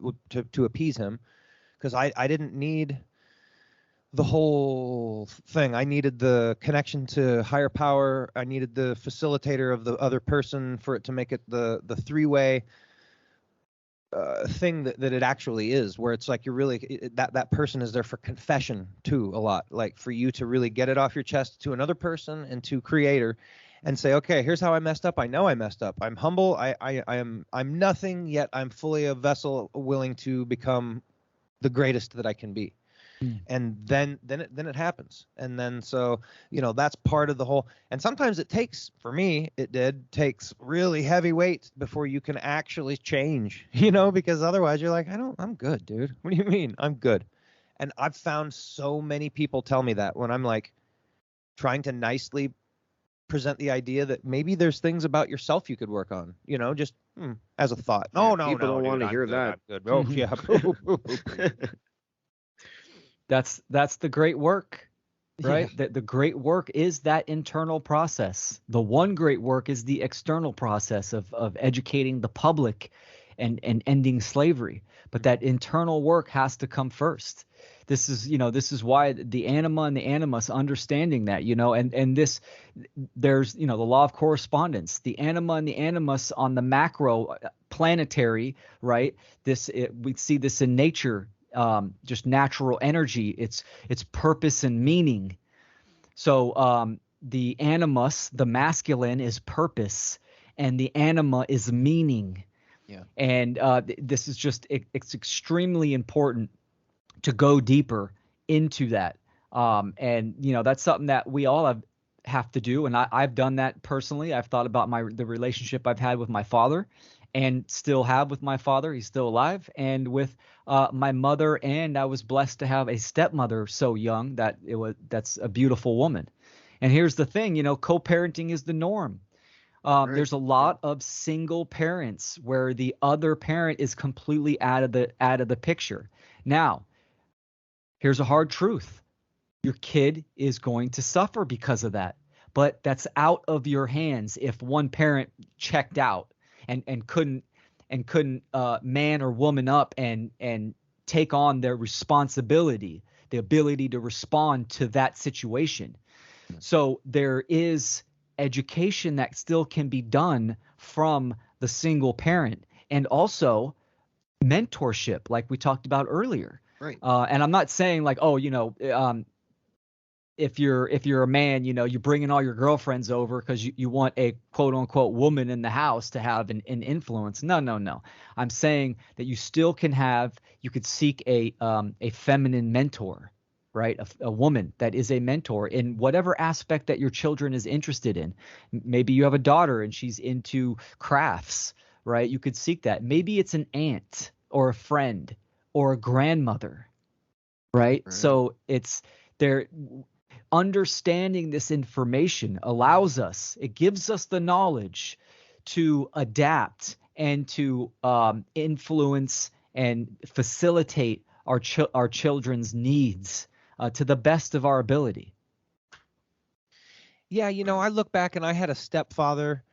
[SPEAKER 2] to appease him, because I didn't need the whole thing. I needed the connection to higher power. I needed the facilitator of the other person for it to make it the three-way thing that it actually is, where it's like you're really that person is there for confession too, a lot, like for you to really get it off your chest to another person and to creator and say, okay, here's how I messed up. I know I messed up. I'm humble. I'm nothing, yet I'm fully a vessel willing to become the greatest that I can be. And then it happens. And then, so, that's part of the whole. And sometimes it takes, for me, takes really heavy weight before you can actually change, because otherwise you're like, I'm good, dude. What do you mean I'm good? And I've found so many people tell me that when I'm like trying to nicely present the idea that maybe there's things about yourself you could work on, just as a thought. No,
[SPEAKER 1] People don't want to hear that.
[SPEAKER 2] I'm good. Oh, yeah.
[SPEAKER 3] That's the great work, right?
[SPEAKER 2] Yeah.
[SPEAKER 3] The great work is that internal process. The one great work is the external process of educating the public and ending slavery. But that internal work has to come first. This is why the anima and the animus, understanding that, and there's, the law of correspondence, the anima and the animus on the macro planetary, right? We see this in nature. Just natural energy, it's purpose and meaning. So the animus, the masculine, is purpose, and the anima is meaning.
[SPEAKER 2] Yeah.
[SPEAKER 3] And this is just, it's extremely important to go deeper into that. And that's something that we all have to do, and I've done that personally. I've thought about the relationship I've had with my father, and still have with my father. He's still alive, and with my mother, and I was blessed to have a stepmother so young that's a beautiful woman. And here's the thing, co-parenting is the norm.
[SPEAKER 1] Right.
[SPEAKER 3] There's a lot of single parents where the other parent is completely out of the picture. Now, here's a hard truth. Your kid is going to suffer because of that, but that's out of your hands if one parent checked out and couldn't man or woman up and take on their responsibility, the ability to respond to that situation. So there is education that still can be done from the single parent, and also mentorship, like we talked about earlier.
[SPEAKER 1] Right.
[SPEAKER 3] And I'm not saying like, if you're a man, you're bringing all your girlfriends over because you want a quote unquote woman in the house to have an influence. No. I'm saying that you could seek a feminine mentor, right? A woman that is a mentor in whatever aspect that your children is interested in. Maybe you have a daughter and she's into crafts, right? You could seek that. Maybe it's an aunt or a friend or a grandmother, right? So it's there. Understanding this information allows us, it gives us the knowledge to adapt and to influence and facilitate our children's needs to the best of our ability.
[SPEAKER 2] Yeah, I look back and I had a stepfather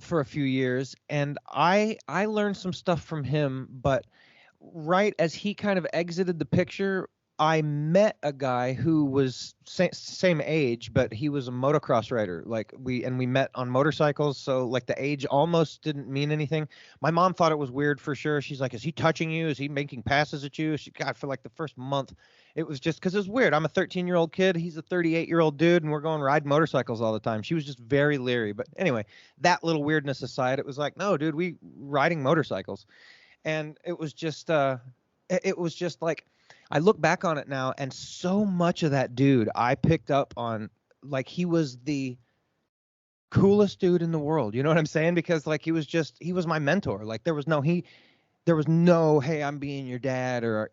[SPEAKER 2] for a few years, and I learned some stuff from him, but right as he kind of exited the picture, I met a guy who was same age, but he was a motocross rider. Like we met on motorcycles, so like the age almost didn't mean anything. My mom thought it was weird for sure. She's like, "Is he touching you? Is he making passes at you?" God, for like the first month, it was just because it was weird. I'm a 13-year-old kid. He's a 38-year-old dude, and we're going ride motorcycles all the time. She was just very leery. But anyway, that little weirdness aside, it was like, no, dude, we riding motorcycles. And it was just like, I look back on it now, and so much of that dude I picked up on, like he was the coolest dude in the world. You know what I'm saying? Because like he was my mentor. Like there was no hey, I'm being your dad, or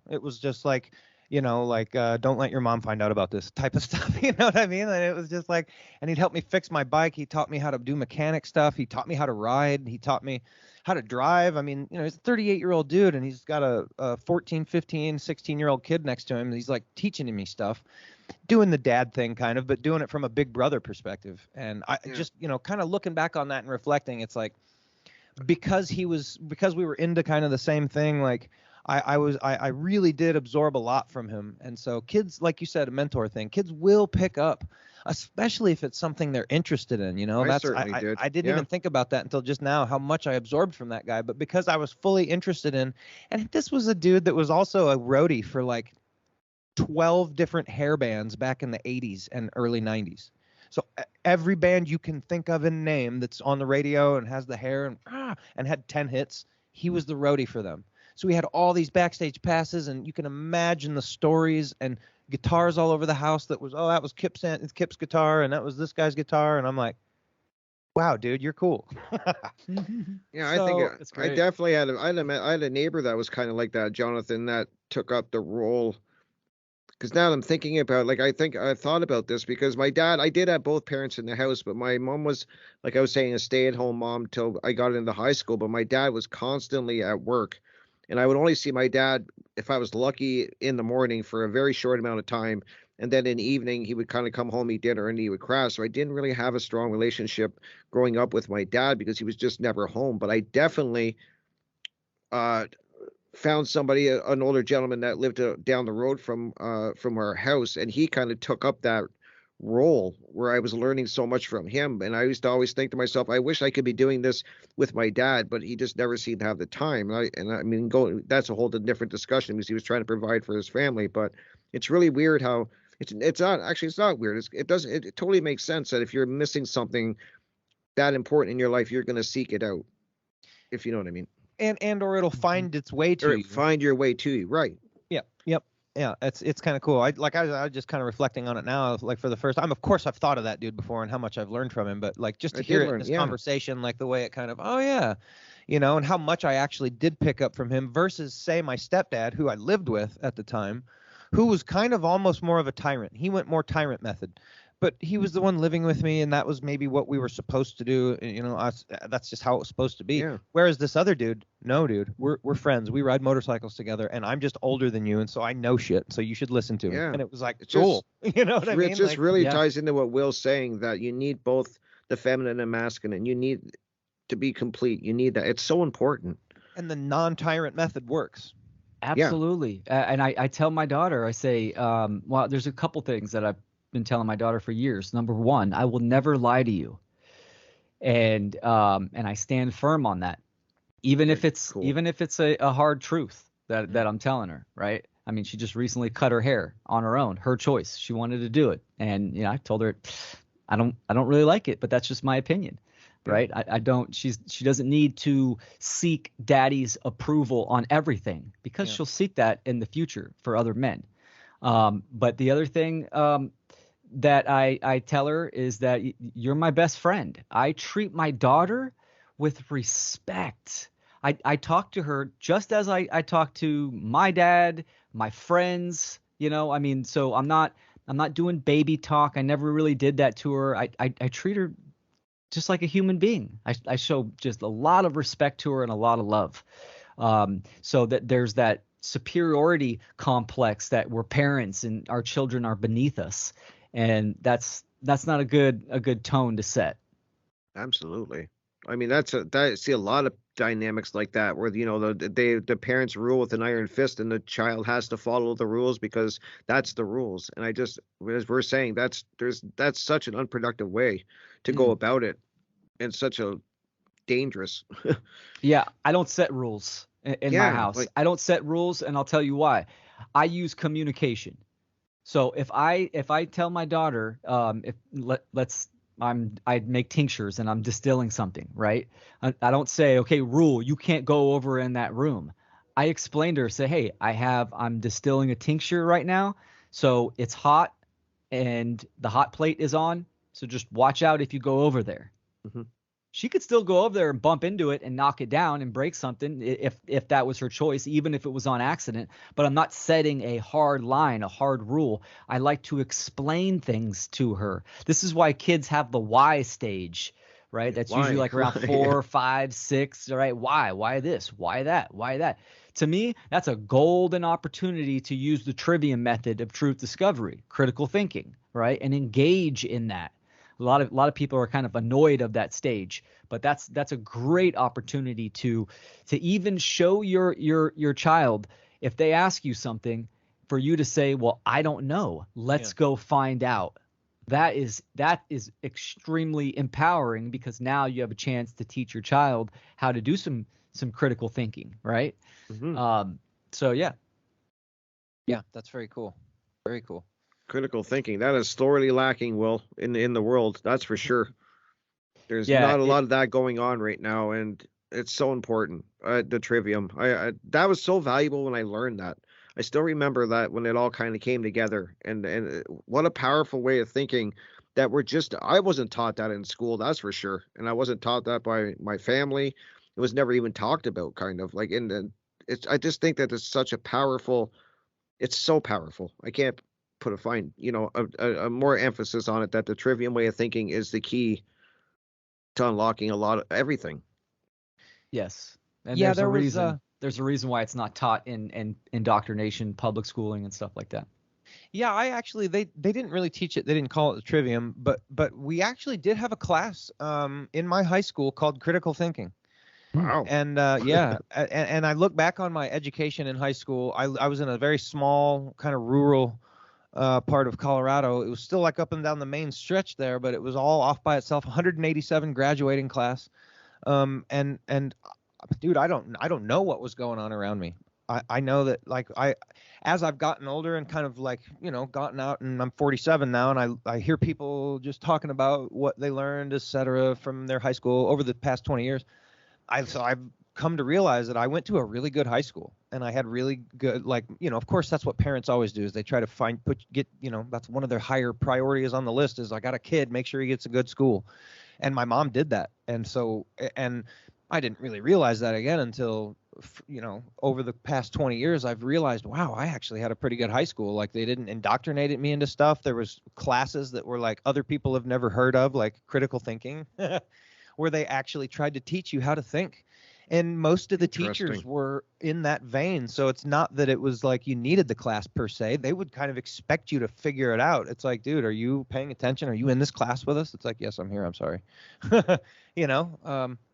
[SPEAKER 2] it was just like, don't let your mom find out about this type of stuff. You know what I mean? And it was just like, and he'd help me fix my bike. He taught me how to do mechanic stuff. He taught me how to ride. He taught me how to drive. I mean, he's a 38-year-old dude, and he's got a 14, 15, 16-year-old kid next to him. And he's like teaching me stuff, doing the dad thing kind of, but doing it from a big brother perspective. And I just, kind of looking back on that and reflecting, it's like, because we were into kind of the same thing, like I really did absorb a lot from him. And so kids, like you said, a mentor thing, kids will pick up, especially if it's something they're interested in.
[SPEAKER 1] I certainly did.
[SPEAKER 2] I didn't even think about that until just now, how much I absorbed from that guy. But because I was fully interested in, and this was a dude that was also a roadie for like 12 different hair bands back in the 80s and early 90s. So every band you can think of and name that's on the radio and has the hair and had 10 hits, he was the roadie for them. So we had all these backstage passes, and you can imagine the stories and guitars all over the house. That was Kip's guitar, and that was this guy's guitar, and I'm like, wow, dude, you're cool.
[SPEAKER 1] Yeah, I think I definitely had I had a neighbor that was kind of like that, Jonathan, that took up the role. Because now I'm thinking about, like, I thought about this because my dad, I did have both parents in the house, but my mom was, like I was saying, a stay-at-home mom till I got into high school. But my dad was constantly at work, and I would only see my dad, if I was lucky, in the morning for a very short amount of time. And then in the evening, he would kind of come home, eat dinner, and he would crash. So I didn't really have a strong relationship growing up with my dad because he was just never home. But I definitely found somebody, an older gentleman that lived down the road from our house, and he kind of took up that role where I was learning so much from him. And I used to always think to myself, I wish I could be doing this with my dad, but he just never seemed to have the time. That's a whole different discussion because he was trying to provide for his family. But it's really weird how it's not weird. It totally makes sense that if you're missing something that important in your life, you're going to seek it out, if you know what I mean.
[SPEAKER 2] And or it'll find its way to you.
[SPEAKER 1] Find your way to you, right?
[SPEAKER 2] Yep. Yeah, it's kind of cool. I was just kind of reflecting on it now. Like for the first time, of course, I've thought of that dude before and how much I've learned from him. But like just to hear it in this conversation, like the way it kind of, oh yeah, and how much I actually did pick up from him versus say my stepdad, who I lived with at the time, who was kind of almost more of a tyrant. He went more tyrant method. But he was the one living with me, and that was maybe what we were supposed to do. That's just how it was supposed to be.
[SPEAKER 1] Yeah.
[SPEAKER 2] Whereas this other dude, no, dude, we're friends. We ride motorcycles together, and I'm just older than you, and so I know shit. So you should listen to me.
[SPEAKER 1] Yeah.
[SPEAKER 2] And it was like, cool. You know what I mean?
[SPEAKER 1] It just really ties into what Will's saying, that you need both the feminine and masculine. You need to be complete. You need that. It's so important.
[SPEAKER 2] And the non-tyrant method works.
[SPEAKER 3] Absolutely. And I tell my daughter, I say, well, there's a couple things that I've been telling my daughter for years. Number one, I will never lie to you, and I stand firm on that, even if it's a hard truth that I'm telling her. Right? I mean, she just recently cut her hair on her own, her choice. She wanted to do it, and I told her, I don't really like it, but that's just my opinion. Right? I don't. She doesn't need to seek daddy's approval on everything, because she'll seek that in the future for other men. But the other thing that I tell her is that you're my best friend. I treat my daughter with respect. I talk to her just as I talk to my dad, my friends, I mean, so I'm not doing baby talk. I never really did that to her. I treat her just like a human being. I show just a lot of respect to her and a lot of love. So that there's that superiority complex that we're parents and our children are beneath us. And that's not a good tone to set.
[SPEAKER 1] Absolutely. I mean, I see a lot of dynamics like that where the parents rule with an iron fist and the child has to follow the rules because that's the rules. And I just, as we're saying, that's such an unproductive way to go about it, and such a dangerous.
[SPEAKER 3] Yeah, I don't set rules in my
[SPEAKER 1] Yeah,
[SPEAKER 3] house.
[SPEAKER 1] like
[SPEAKER 3] I don't set rules, and I'll tell you why. I use communication. So if I tell my daughter, if let's I make tinctures and I'm distilling something, right? I don't say, okay, rule, you can't go over in that room. I explain to her, say, hey, I'm distilling a tincture right now, so it's hot and the hot plate is on, so just watch out if you go over there.
[SPEAKER 1] mhm.
[SPEAKER 3] She could still go over there and bump into it and knock it down and break something if that was her choice, even if it was on accident. But I'm not setting a hard line, a hard rule. I like to explain things to her. This is why kids have the why stage, right? That's usually
[SPEAKER 1] Why?
[SPEAKER 3] like around
[SPEAKER 1] Yeah.
[SPEAKER 3] 4, 5, 6, right? Why? Why this? Why that? Why that? To me, that's a golden opportunity to use the trivia method of truth discovery, critical thinking, right? And engage in that. A lot of people are kind of annoyed of that stage, but that's a great opportunity to even show your child, if they ask you something, for you to say, well, I don't know, let's go find out. That is extremely empowering, because now you have a chance to teach your child how to do some critical thinking, right?
[SPEAKER 1] Mhm.
[SPEAKER 3] So yeah.
[SPEAKER 2] Yeah, that's very cool. Very cool.
[SPEAKER 1] Critical thinking, that is sorely lacking, Will, in the world. That's for sure. There's
[SPEAKER 3] Yeah,
[SPEAKER 1] not a lot of that going on right now, and it's so important. The trivium, I that was so valuable when I learned that. I still remember that when it all kind of came together, and what a powerful way of thinking that I wasn't taught that in school, that's for sure, and I wasn't taught that by my family. It was never even talked about, kind of like, and it's I just think that it's such a powerful. It's so powerful. I can't put a fine, a more emphasis on it, that the trivium way of thinking is the key to unlocking a lot of everything.
[SPEAKER 3] yes. And
[SPEAKER 2] Yeah,
[SPEAKER 3] there's a
[SPEAKER 2] there was
[SPEAKER 3] reason. There's a reason why it's not taught in indoctrination, public schooling, and stuff like that.
[SPEAKER 2] yeah, I actually they didn't really teach it. They didn't call it the trivium, but we actually did have a class in my high school called critical thinking.
[SPEAKER 1] Wow.
[SPEAKER 2] And yeah, and I look back on my education in high school. I was in a very small kind of rural part of Colorado. It was still like up and down the main stretch there, but it was all off by itself. 187 graduating class. And dude, I don't know what was going on around me. I know that, like, as I've gotten older and kind of, like, gotten out, and I'm 47 now, and I hear people just talking about what they learned, etc., from their high school over the past 20 years. I've come to realize that I went to a really good high school, and I had really good, like, of course that's what parents always do, is they try to that's one of their higher priorities on the list, is I got a kid, make sure he gets a good school. And my mom did that. And I didn't really realize that again until, over the past 20 years, I've realized, wow, I actually had a pretty good high school. Like, they didn't indoctrinate me into stuff. There was classes that were like other people have never heard of, like critical thinking, where they actually tried to teach you how to think. And most of the teachers
[SPEAKER 1] Interesting.
[SPEAKER 2] were in that vein. So it's not that it was like you needed the class per se. They would kind of expect you to figure it out. It's like, dude, are you paying attention? Are you in this class with us? It's like, yes, I'm here. I'm sorry.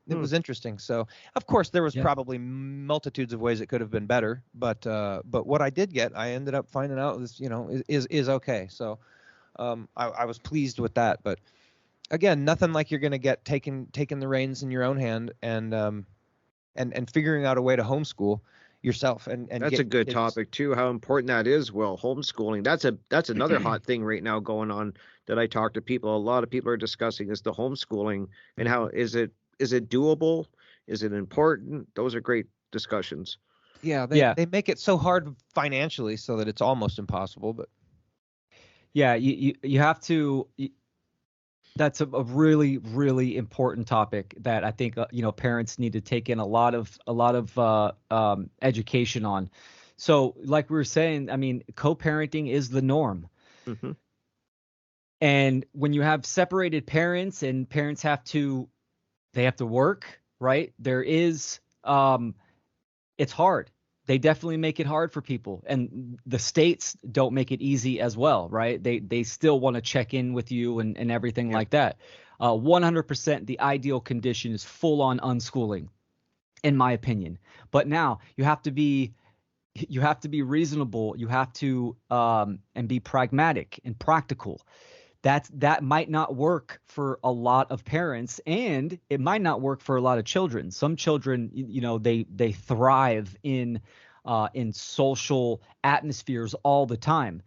[SPEAKER 2] It was interesting. So, of course, there was
[SPEAKER 3] Yeah.
[SPEAKER 2] probably multitudes of ways it could have been better. But what I did get, I ended up finding out is okay. So I was pleased with that. But again, nothing like you're going to get taking the reins in your own hand, and figuring out a way to homeschool yourself and
[SPEAKER 1] That's a
[SPEAKER 2] get
[SPEAKER 1] good
[SPEAKER 2] kids.
[SPEAKER 1] topic too. How important that is. Well, homeschooling. That's another hot thing right now going on that I talk to people. A lot of people are discussing is the homeschooling, and how is it doable? Is it important? Those are great discussions.
[SPEAKER 2] Yeah,
[SPEAKER 3] Yeah.
[SPEAKER 2] they make it so hard financially so that it's almost impossible. But
[SPEAKER 3] Yeah, you have to That's a really, really important topic that I think parents need to take in a lot of education on. So, like we were saying, I mean, co-parenting is the norm.
[SPEAKER 1] Hmm.
[SPEAKER 3] And when you have separated parents and parents they have to work, right? It's hard. They definitely make it hard for people, and the states don't make it easy as well, right? They still want to check in with you and everything
[SPEAKER 1] Yep.
[SPEAKER 3] like that. 100% the ideal condition is full on unschooling, in my opinion. But now you have to be reasonable. You have to and be pragmatic and practical. That might not work for a lot of parents, and it might not work for a lot of children. Some children, they thrive in social atmospheres all the time.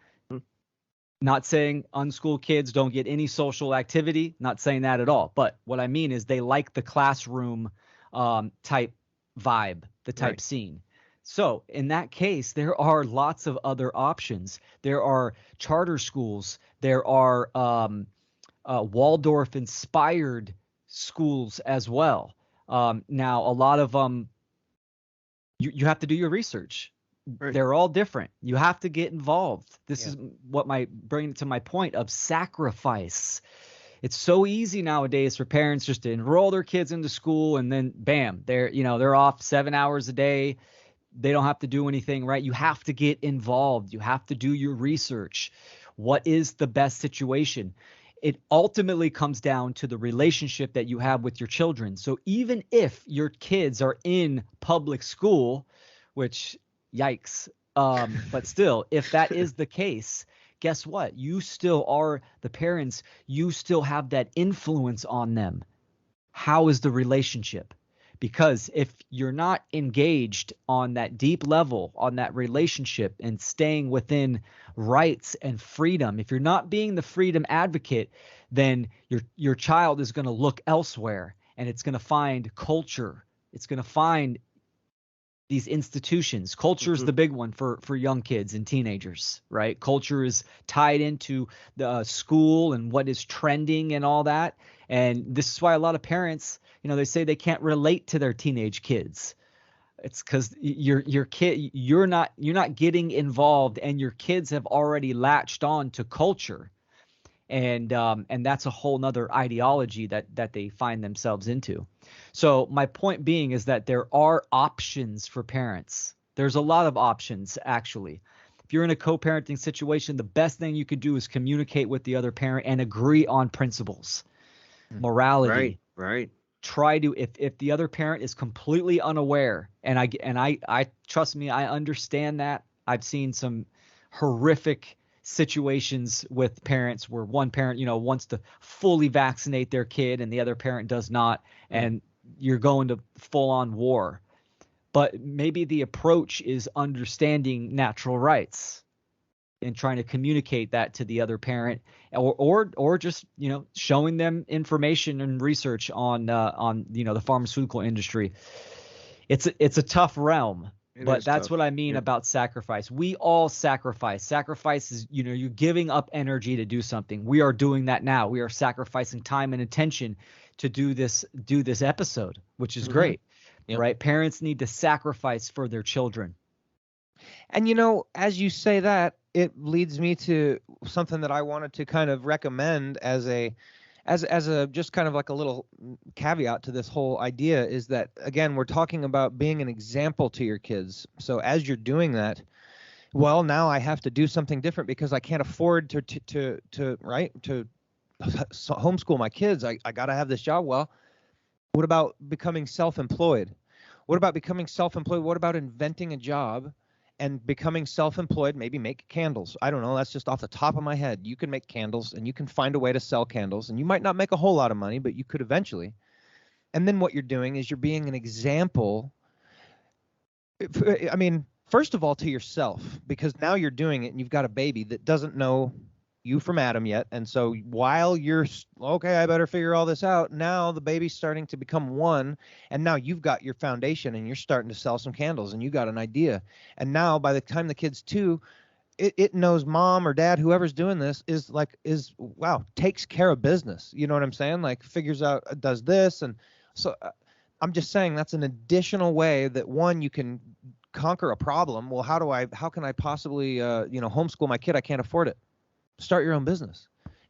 [SPEAKER 3] Not saying unschooled kids don't get any social activity, not saying that at all. But what I mean is they like the classroom type vibe, the type
[SPEAKER 1] Right.
[SPEAKER 3] scene. So in that case, there are lots of other options. There are charter schools. There are Waldorf inspired schools as well. Now, a lot of them, you have to do your research.
[SPEAKER 1] Right.
[SPEAKER 3] They're all different. You have to get involved. This
[SPEAKER 2] Yeah.
[SPEAKER 3] is what bring to my point of sacrifice. It's so easy nowadays for parents just to enroll their kids into school and then bam, they're off 7 hours a day. They don't have to do anything, right? You have to get involved. You have to do your research. What is the best situation? It ultimately comes down to the relationship that you have with your children. So even if your kids are in public school, which yikes, but still, if that is the case, guess what? You still are the parents. You still have that influence on them. How is the relationship? Because if you're not engaged on that deep level, on that relationship and staying within rights and freedom, if you're not being the freedom advocate, then your child is going to look elsewhere and it's going to find culture. It's going to find these institutions. Culture is the big one for young kids and teenagers, right? Culture is tied into the school and what is trending and all that. And this is why a lot of parents, they say they can't relate to their teenage kids. It's because you're not getting involved, and your kids have already latched on to culture, and that's a whole nother ideology that they find themselves into. So my point being is that there are options for parents. There's a lot of options, actually. If you're in a co-parenting situation, the best thing you could do is communicate with the other parent and agree on principles, morality.
[SPEAKER 1] Right.
[SPEAKER 3] Try to, if the other parent is completely unaware, and I trust me, I understand that. I've seen some horrific situations with parents where one parent, wants to fully vaccinate their kid and the other parent does not, and you're going to full on war. But maybe the approach is understanding natural rights and trying to communicate that to the other parent, or just showing them information and research on the pharmaceutical industry. It's a tough realm, but that's what I mean about sacrifice. We all sacrifice. Sacrifice is, you're giving up energy to do something. We are doing that now. We are sacrificing time and attention to do this episode, which is great. Yep. Right? Parents need to sacrifice for their children.
[SPEAKER 2] And as you say that, it leads me to something that I wanted to kind of recommend as a just kind of like a little caveat to this whole idea, is that, again, we're talking about being an example to your kids. So as you're doing that, well, now I have to do something different because I can't afford to homeschool my kids. I got to have this job. Well, what about becoming self-employed? What about becoming self-employed? What about inventing a job and becoming self-employed? Maybe make candles. I don't know. That's just off the top of my head. You can make candles and you can find a way to sell candles, and you might not make a whole lot of money, but you could eventually. And then what you're doing is you're being an example. I mean, first of all, to yourself, because now you're doing it and you've got a baby that doesn't know you from Adam yet. And so while you're okay, I better figure all this out. Now the baby's starting to become one, and now you've got your foundation and you're starting to sell some candles and you got an idea. And now by the time the kid's 2, it knows mom or dad, whoever's doing this takes care of business. You know what I'm saying? Like figures out, does this. And so I'm just saying that's an additional way that one, you can conquer a problem. Well, how can I possibly, homeschool my kid? I can't afford it. Start your own business.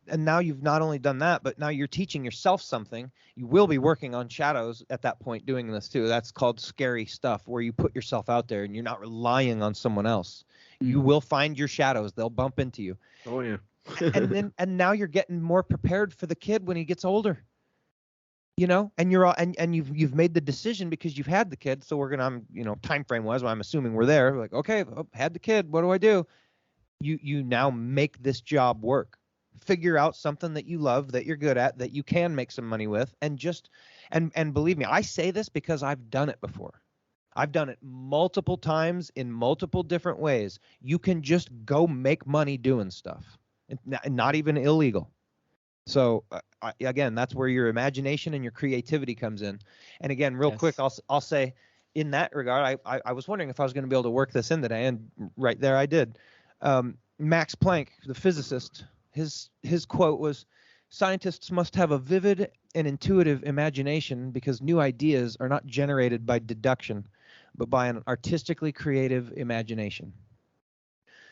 [SPEAKER 2] And now you've not only done that, but now you're teaching yourself something. You will be working on shadows at that point doing this too. That's called scary stuff, where you put yourself out there and you're not relying on someone else. You will find your shadows. They'll bump into you.
[SPEAKER 1] Oh yeah.
[SPEAKER 2] and now you're getting more prepared for the kid when he gets older. And you're all, and you've made the decision because you've had the kid. So we're gonna, time frame wise, I'm assuming we're there. We're like, okay, had the kid. What do I do? You now make this job work. Figure out something that you love, that you're good at, that you can make some money with, and believe me, I say this because I've done it before. I've done it multiple times in multiple different ways. You can just go make money doing stuff, and not even illegal. So again, that's where your imagination and your creativity comes in. And again, real quick, I'll say in that regard, I was wondering if I was going to be able to work this in today, and right there I did. Max Planck, the physicist, his quote was, "Scientists must have a vivid and intuitive imagination because new ideas are not generated by deduction, but by an artistically creative imagination."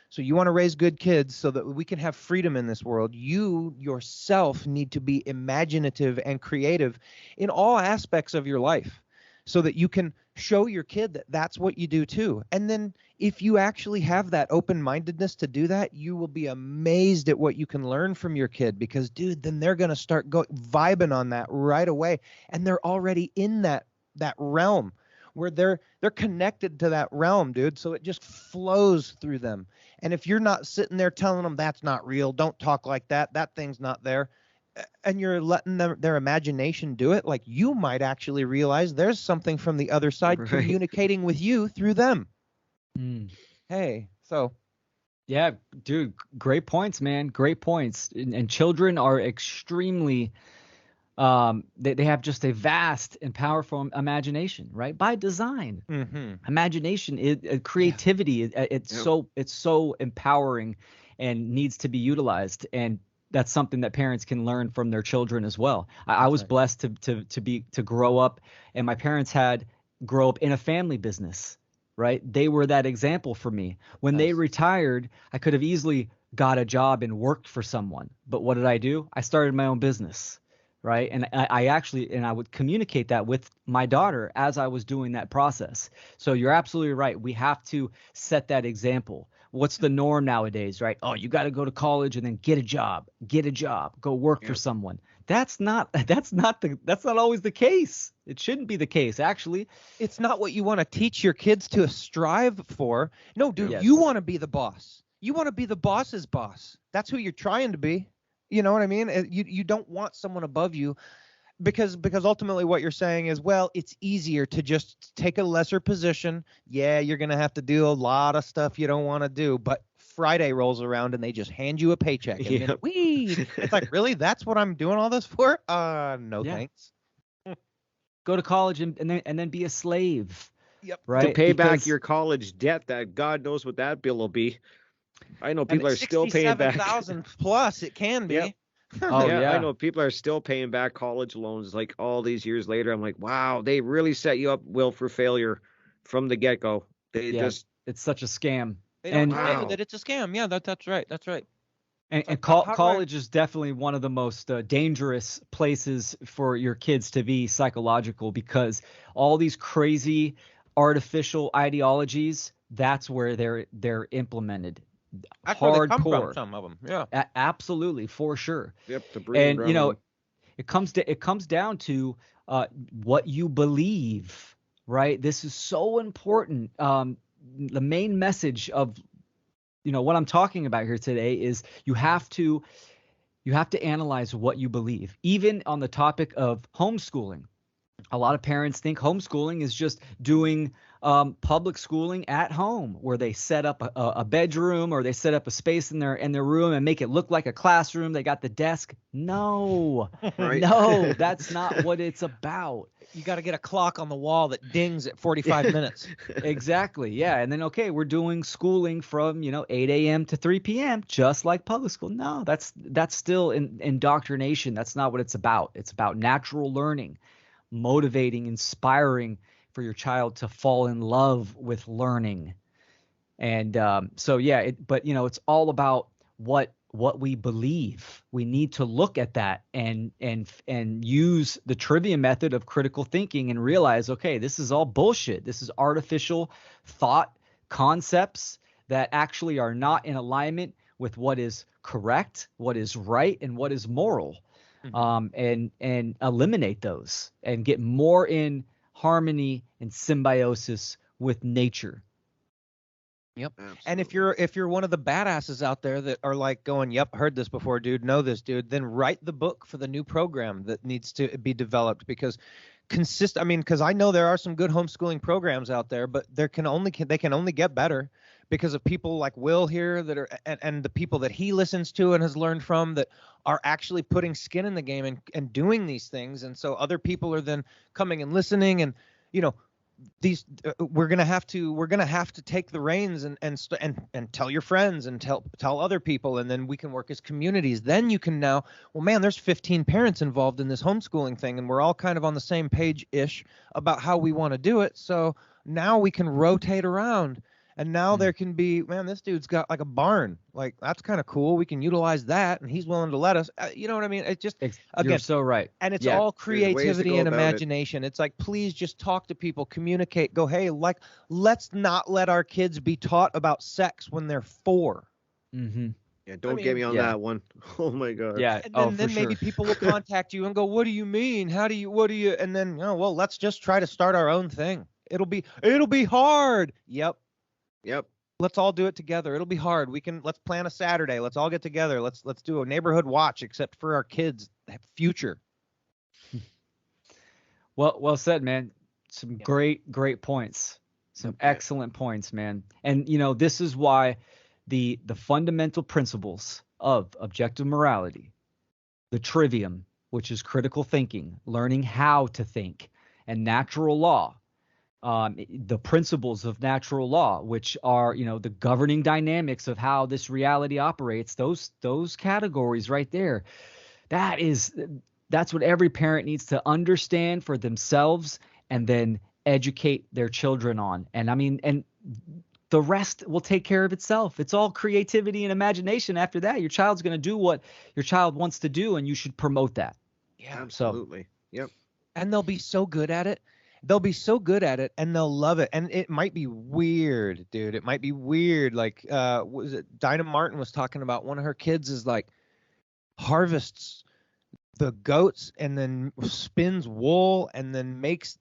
[SPEAKER 2] So you want to raise good kids so that we can have freedom in this world. You yourself need to be imaginative and creative in all aspects of your life so that you can show your kid that that's what you do too. And then if you actually have that open-mindedness to do that, you will be amazed at what you can learn from your kid, because dude, then they're going to start vibing on that right away. And they're already in that realm where they're connected to that realm, dude. So it just flows through them. And if you're not sitting there telling them that's not real, don't talk like that, that thing's not there, and you're letting their imagination do it, like, you might actually realize there's something from the other side communicating with you through them. Hey, so.
[SPEAKER 3] Yeah, dude, great points, man. Great points. And children are extremely, they have just a vast and powerful imagination, right? By design. Imagination, creativity, it's so empowering and needs to be utilized. And that's something that parents can learn from their children as well. I was blessed to grow up, and my parents grow up in a family business, right? They were that example for me. When they retired, I could have easily got a job and worked for someone. But what did I do? I started my own business, right? And I would communicate that with my daughter as I was doing that process. So you're absolutely right. We have to set that example. What's the norm nowadays, right? Oh, you got to go to college and then get a job, go work for someone. That's not always the case. It shouldn't be the case. Actually,
[SPEAKER 2] it's not what you want to teach your kids to strive for. No, dude, you want to be the boss. You want to be the boss's boss. That's who you're trying to be. You know what I mean? You don't want someone above you, because ultimately what you're saying is, well, it's easier to just take a lesser position. Yeah, you're going to have to do a lot of stuff you don't want to do, but Friday rolls around and they just hand you a paycheck. And then, it's like, really? That's what I'm doing all this for? No, thanks.
[SPEAKER 3] Go to college and then be a slave.
[SPEAKER 2] Yep.
[SPEAKER 3] Right.
[SPEAKER 1] To pay back your college debt, that God knows what that bill will be. I know people are still paying back.
[SPEAKER 2] 67,000 plus it can be.
[SPEAKER 1] Yep. I know people are still paying back college loans like all these years later. I'm like, wow, they really set you up, Will, for failure from the get-go. It's
[SPEAKER 3] such a scam.
[SPEAKER 2] They don't tell you that it's a scam. Yeah, that's right. That's right.
[SPEAKER 3] And college is definitely one of the most dangerous places for your kids to be psychological, because all these crazy artificial ideologies, that's where they're implemented.
[SPEAKER 2] That's
[SPEAKER 3] hardcore.
[SPEAKER 2] Where they come from, some of them. Yeah.
[SPEAKER 3] Absolutely, for sure.
[SPEAKER 1] Yep.
[SPEAKER 3] And it comes down to what you believe, right? This is so important. The main message of what I'm talking about here today is you have to analyze what you believe. Even on the topic of homeschooling, a lot of parents think homeschooling is just doing public schooling at home, where they set up a bedroom, or they set up a space in their room and make it look like a classroom. They got the desk. No,
[SPEAKER 1] Right.
[SPEAKER 3] no, that's not what it's about.
[SPEAKER 2] You got to get a clock on the wall that dings at 45 minutes.
[SPEAKER 3] Exactly. Yeah. And then, okay, we're doing schooling from, 8 a.m. to 3 p.m., just like public school. No, that's still indoctrination. That's not what it's about. It's about natural learning, motivating, inspiring for your child to fall in love with learning. And so, yeah, but it's all about what we believe. We need to look at that and use the trivia method of critical thinking and realize, okay, this is all bullshit. This is artificial thought concepts that actually are not in alignment with what is correct, what is right, and what is moral. And eliminate those and get more in harmony and symbiosis with nature.
[SPEAKER 2] Yep.
[SPEAKER 1] Absolutely.
[SPEAKER 2] And if you're one of the badasses out there that are like going, yep, heard this before, dude, know this, dude, then write the book for the new program that needs to be developed, because because I know there are some good homeschooling programs out there, but they can only get better because of people like Will here that are and the people that he listens to and has learned from that are actually putting skin in the game and doing these things. And so other people are then coming and listening, and these we're gonna have to take the reins and tell your friends and tell other people, and then we can work as communities. Then you can now, well, man, there's 15 parents involved in this homeschooling thing, and we're all kind of on the same page ish about how we want to do it. So now we can rotate around, and now there can be, man, this dude's got like a barn, like that's kind of cool. We can utilize that, and he's willing to let us. You know what I mean? It just again,
[SPEAKER 3] you're so right.
[SPEAKER 2] and it's
[SPEAKER 3] Yeah.
[SPEAKER 2] all
[SPEAKER 1] There's ways to
[SPEAKER 2] creativity
[SPEAKER 1] go
[SPEAKER 2] and
[SPEAKER 1] about it.
[SPEAKER 2] imagination. It's like, please just talk to people, communicate, go, hey, like, let's not let our kids be taught about sex when they're 4.
[SPEAKER 3] Mm-hmm.
[SPEAKER 1] Yeah, don't
[SPEAKER 2] mean,
[SPEAKER 1] get me on
[SPEAKER 3] yeah.
[SPEAKER 1] that one. Oh my God.
[SPEAKER 3] Yeah.
[SPEAKER 2] And then
[SPEAKER 3] for
[SPEAKER 2] maybe
[SPEAKER 3] sure.
[SPEAKER 2] people will contact you and go, what do you mean? What do you? And then, well, let's just try to start our own thing. It'll be hard. Yep.
[SPEAKER 1] Yep.
[SPEAKER 2] Let's all do it together. It'll be hard. Let's plan a Saturday. Let's all get together. Let's do a neighborhood watch, except for our kids' future.
[SPEAKER 3] Well said, man. Some great points. Some excellent points, man. And this is why the fundamental principles of objective morality, the trivium, which is critical thinking, learning how to think, and natural law, the principles of natural law, which are the governing dynamics of how this reality operates, those categories right there, that's what every parent needs to understand for themselves and then educate their children on. And the rest will take care of itself. It's all creativity and imagination. After that, your child's going to do what your child wants to do, and you should promote that.
[SPEAKER 2] Yeah,
[SPEAKER 1] Absolutely. Yep.
[SPEAKER 2] and they'll be so good at it. They'll be so good at it, and they'll love it. And it might be weird, dude. It might be weird. Like, was it Dinah Martin was talking about one of her kids is like harvests the goats and then spins wool and then makes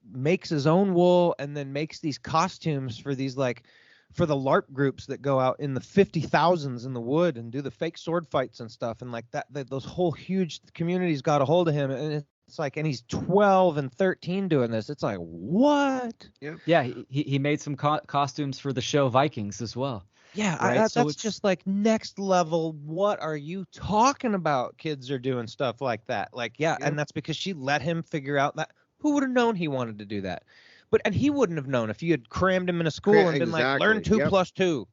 [SPEAKER 2] his own wool and then makes these costumes for these, like, for the LARP groups that go out in the 50,000s in the wood and do the fake sword fights and stuff. And like that those whole huge communities got a hold of him, and it's like, and he's 12 and 13 doing this. It's like, what?
[SPEAKER 3] Yeah, he made some costumes for the show Vikings as well.
[SPEAKER 2] Yeah,
[SPEAKER 3] Right? So
[SPEAKER 2] that's just like next level. What are you talking about? Kids are doing stuff like that. Like, yeah, and that's because she let him figure out that. Who would have known he wanted to do that? And he wouldn't have known if you had crammed him in a school and been like, learn 2 + 2.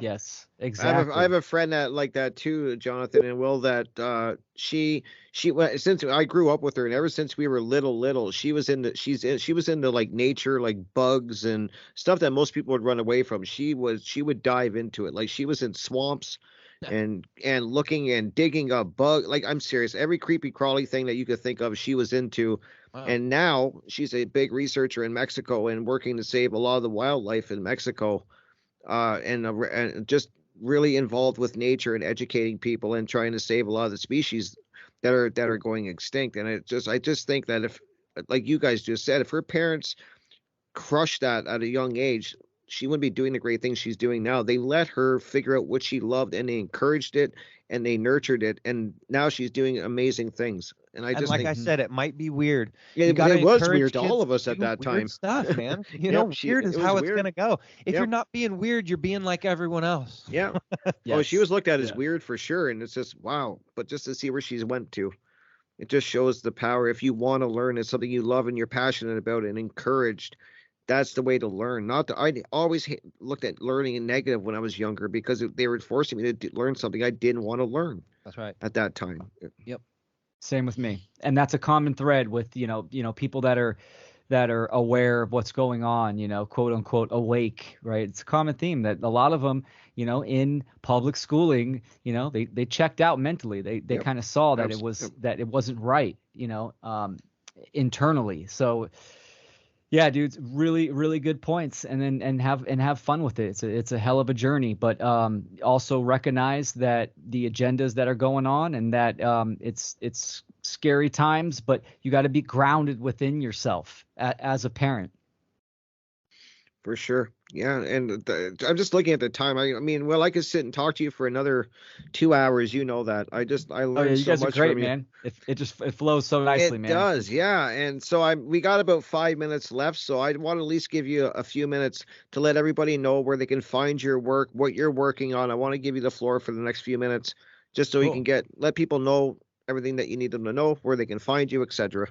[SPEAKER 3] Yes, exactly.
[SPEAKER 1] I have a friend that like that too, Jonathan and Will. That she since I grew up with her, and ever since we were little, she was into like nature, like bugs and stuff that most people would run away from. She would dive into it. Like, she was in swamps and looking and digging up bug. Like, I'm serious. Every creepy crawly thing that you could think of, she was into.
[SPEAKER 2] Wow.
[SPEAKER 1] And now she's a big researcher in Mexico and working to save a lot of the wildlife in Mexico. And just really involved with nature and educating people and trying to save a lot of the species that are going extinct. And I just think that if, like you guys just said, if her parents crushed that at a young age, she wouldn't be doing the great things she's doing now. They let her figure out what she loved, and they encouraged it, and they nurtured it, and now she's doing amazing things. And I
[SPEAKER 2] And
[SPEAKER 1] just
[SPEAKER 2] like
[SPEAKER 1] think,
[SPEAKER 2] I said, it might be weird.
[SPEAKER 1] yeah,
[SPEAKER 2] You got to
[SPEAKER 1] it was
[SPEAKER 2] encourage
[SPEAKER 1] weird to all
[SPEAKER 2] kids
[SPEAKER 1] of us
[SPEAKER 2] to
[SPEAKER 1] at
[SPEAKER 2] do
[SPEAKER 1] that
[SPEAKER 2] weird
[SPEAKER 1] time.
[SPEAKER 2] stuff, man.
[SPEAKER 1] Yep,
[SPEAKER 2] Weird is
[SPEAKER 1] it was
[SPEAKER 2] how it's
[SPEAKER 1] weird.
[SPEAKER 2] gonna go. If you're
[SPEAKER 1] Yep.
[SPEAKER 2] not being weird, you're being like everyone else.
[SPEAKER 1] Yeah. Oh, she
[SPEAKER 3] Yes.
[SPEAKER 1] was looked at as
[SPEAKER 3] Yeah.
[SPEAKER 1] weird for sure, and it's just wow. But just to see where she's went to, it just shows the power. If you want to learn, it's something you love and you're passionate about and encouraged. That's the way to learn. Not that I always looked at learning in negative when I was younger because they were forcing me to learn something I didn't want to learn
[SPEAKER 2] That's right.
[SPEAKER 1] at that time.
[SPEAKER 2] Yep.
[SPEAKER 3] Same with me. And that's a common thread with, people that are aware of what's going on, quote unquote awake, right? It's a common theme that a lot of them, in public schooling, they checked out mentally. They
[SPEAKER 1] Yep.
[SPEAKER 3] kind of saw that
[SPEAKER 1] Yep.
[SPEAKER 3] that it wasn't right, internally. So yeah, dudes, really, really good points, and then have fun with it. It's a hell of a journey, but also recognize that the agendas that are going on, and that it's scary times, but you got to be grounded within yourself as a parent.
[SPEAKER 1] For sure. Yeah. And I'm just looking at the time. I mean, well, I could sit and talk to you for another 2 hours. You know that. I
[SPEAKER 3] Oh yeah,
[SPEAKER 1] learned
[SPEAKER 3] you
[SPEAKER 1] so
[SPEAKER 3] guys are
[SPEAKER 1] much
[SPEAKER 3] great,
[SPEAKER 1] from you.
[SPEAKER 3] man. It flows so nicely,
[SPEAKER 1] It
[SPEAKER 3] man.
[SPEAKER 1] does. Yeah. And so we got about 5 minutes left. So I want to at least give you a few minutes to let everybody know where they can find your work, what you're working on. I want to give you the floor for the next few minutes just so you
[SPEAKER 3] Cool.
[SPEAKER 1] can let people know everything that you need them to know, where they can find you, etc.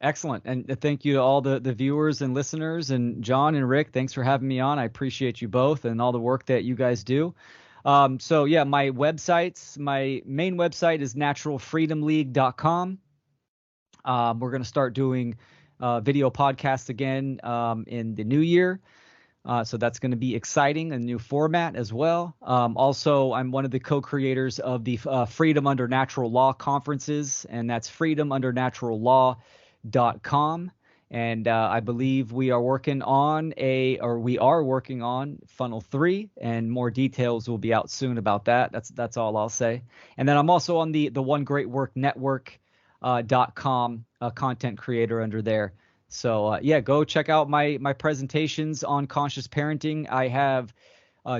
[SPEAKER 3] Excellent. And thank you to all the viewers and listeners. And John and Rick, thanks for having me on. I appreciate you both and all the work that you guys do. So yeah, my main website is naturalfreedomleague.com. We're going to start doing video podcasts again in the new year. So that's going to be exciting, a new format as well. Also, I'm one of the co-creators of the Freedom Under Natural Law conferences, and that's freedomundernaturallaw.com. And I believe we are working on Funnel 3, and more details will be out soon about that. That's all I'll say. And then I'm also on the One Great Work Network.com content creator under there. So yeah, go check out my presentations on conscious parenting. I have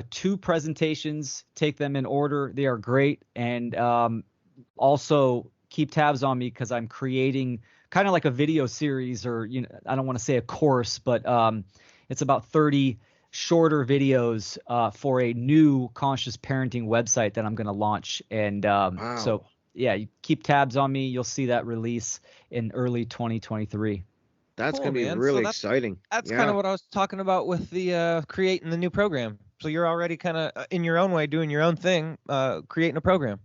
[SPEAKER 3] 2 presentations. Take them in order. They are great. And also keep tabs on me because I'm creating kind of like a video series, or I don't want to say a course, but it's about 30 shorter videos for a new conscious parenting website that I'm going to launch. And
[SPEAKER 1] Wow.
[SPEAKER 3] So yeah, you keep tabs on me. You'll see that release in early 2023.
[SPEAKER 1] That's
[SPEAKER 2] Cool,
[SPEAKER 1] going to be
[SPEAKER 2] man.
[SPEAKER 1] really
[SPEAKER 2] So
[SPEAKER 1] exciting.
[SPEAKER 2] That's
[SPEAKER 1] Yeah.
[SPEAKER 2] kind of what I was talking about with the creating the new program. So you're already kind of in your own way doing your own thing, creating a program.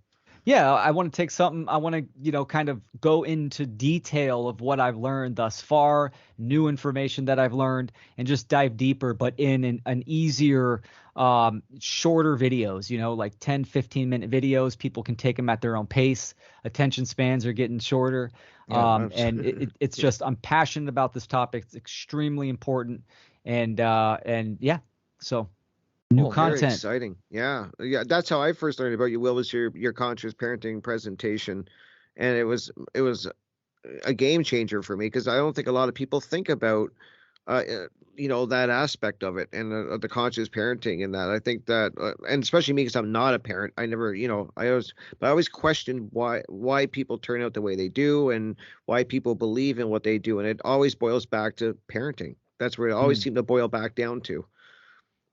[SPEAKER 3] Yeah, I want to take something. I want to, kind of go into detail of what I've learned thus far, new information that I've learned, and just dive deeper, but in an easier, shorter videos, like 10, 15-minute videos. People can take them at their own pace. Attention spans are getting shorter.
[SPEAKER 1] Yeah,
[SPEAKER 3] And it's just, I'm passionate about this topic. It's extremely important. And yeah, so. New
[SPEAKER 2] Cool.
[SPEAKER 3] content.
[SPEAKER 1] Very exciting. Yeah. Yeah. That's how I first learned about you, Will, was your conscious parenting presentation. And it was a game changer for me because I don't think a lot of people think about that aspect of it and the conscious parenting and that. I think that and especially me because I'm not a parent. I never, I always question why people turn out the way they do and why people believe in what they do, and it always boils back to parenting. That's where it always seemed to boil back down to.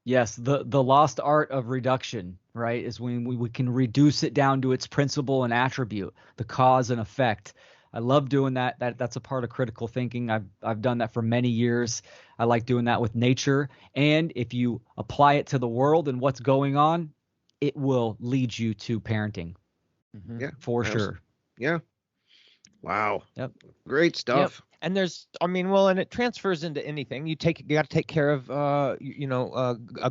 [SPEAKER 3] Yes, the lost art of reduction, right, is when we can reduce it down to its principle and attribute, the cause and effect. I love doing that. That's a part of critical thinking. I've done that for many years. I like doing that with nature. And if you apply it to the world and what's going on, it will lead you to parenting.
[SPEAKER 2] Mm-hmm.
[SPEAKER 1] Yeah.
[SPEAKER 3] For sure.
[SPEAKER 1] Yeah. Wow.
[SPEAKER 3] Yep.
[SPEAKER 1] Great stuff.
[SPEAKER 2] Yep. And and it transfers into anything. You got to take care of, a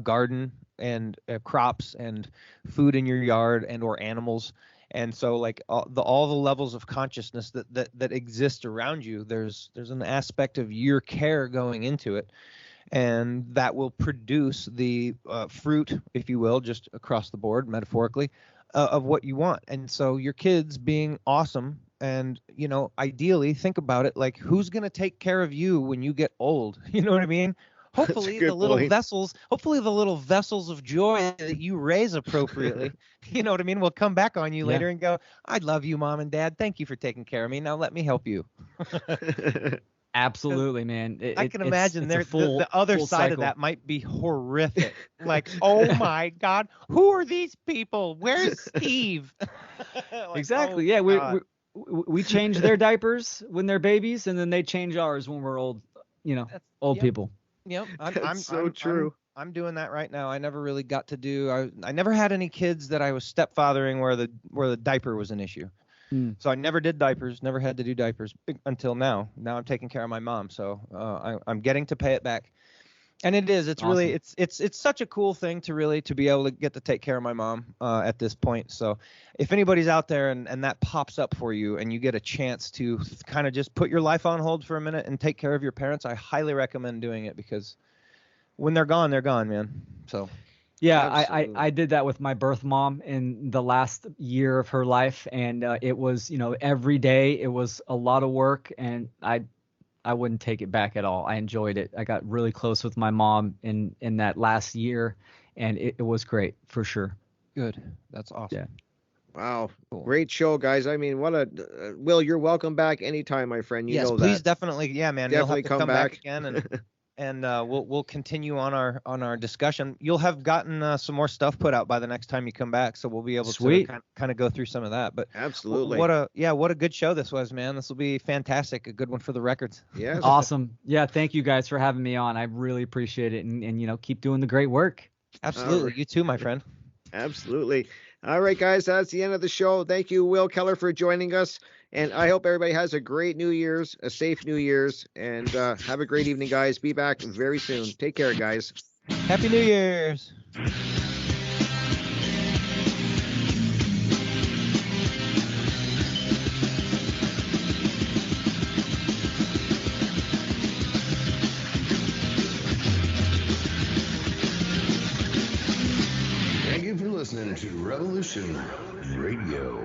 [SPEAKER 2] garden and crops and food in your yard or animals. And so like all the levels of consciousness that exist around you, there's an aspect of your care going into it. And that will produce the fruit, if you will, just across the board, metaphorically, of what you want. And so your kids being awesome, and ideally think about it like, who's going to take care of you when you get old? You know what I mean? hopefully
[SPEAKER 1] good
[SPEAKER 2] the little
[SPEAKER 1] point.
[SPEAKER 2] vessels of joy that you raise appropriately, you know what I mean, will come back on you later and go, I love you, Mom and Dad. Thank you for taking care of me. Now let me help you.
[SPEAKER 3] Absolutely, man.
[SPEAKER 2] I can imagine
[SPEAKER 3] it's a full,
[SPEAKER 2] the other
[SPEAKER 3] full
[SPEAKER 2] side
[SPEAKER 3] cycle.
[SPEAKER 2] of that might be horrific. Like, oh my God, who are these people? Where's Steve? Like,
[SPEAKER 3] Exactly.
[SPEAKER 2] oh,
[SPEAKER 3] Yeah,
[SPEAKER 2] God.
[SPEAKER 3] we change their diapers when they're babies, and then they change ours when we're old. Old
[SPEAKER 2] Yep.
[SPEAKER 3] people.
[SPEAKER 2] Yep,
[SPEAKER 1] That's so true.
[SPEAKER 2] I'm doing that right now. I never really got to do. I never had any kids that I was stepfathering where the diaper was an issue. So I never did diapers. Never had to do diapers until now. Now I'm taking care of my mom, so I'm getting to pay it back. And it's
[SPEAKER 3] Awesome.
[SPEAKER 2] really it's such a cool thing to be able to get to take care of my mom at this point. So if anybody's out there and that pops up for you and you get a chance to kind of just put your life on hold for a minute and take care of your parents, I highly recommend doing it, because when they're gone, man. So
[SPEAKER 3] Yeah,
[SPEAKER 1] Absolutely.
[SPEAKER 3] I did that with my birth mom in the last year of her life, and it was, every day it was a lot of work, and I wouldn't take it back at all. I enjoyed it. I got really close with my mom in that last year, and it was great for sure.
[SPEAKER 2] good. That's awesome.
[SPEAKER 3] Yeah.
[SPEAKER 1] Wow.
[SPEAKER 2] Cool.
[SPEAKER 1] Great show, guys. I mean, what a Will, you're welcome back anytime, my friend. You
[SPEAKER 2] Yes,
[SPEAKER 1] know
[SPEAKER 2] please,
[SPEAKER 1] that.
[SPEAKER 2] definitely. Yeah, man.
[SPEAKER 1] Definitely
[SPEAKER 2] You'll have to
[SPEAKER 1] come
[SPEAKER 2] come back
[SPEAKER 1] back.
[SPEAKER 2] again, and we'll continue on our discussion. You'll have gotten some more stuff put out by the next time you come back, so we'll be able
[SPEAKER 3] Sweet.
[SPEAKER 2] to kind of go through some of that. But
[SPEAKER 1] Absolutely.
[SPEAKER 2] what a good show this was, man. This will be fantastic. A good one for the records.
[SPEAKER 1] Yes.
[SPEAKER 3] Awesome. Yeah, thank you guys for having me on. I really appreciate it, and keep doing the great work.
[SPEAKER 2] Absolutely.
[SPEAKER 1] right.
[SPEAKER 2] You too, my friend.
[SPEAKER 1] Absolutely. All right, guys, that's the end of the show. Thank you, Will Keller, for joining us. And I hope everybody has a great New Year's, a safe New Year's, and have a great evening, guys. Be back very soon. Take care, guys.
[SPEAKER 2] Happy New Year's.
[SPEAKER 4] Thank you for listening to Revolution Radio.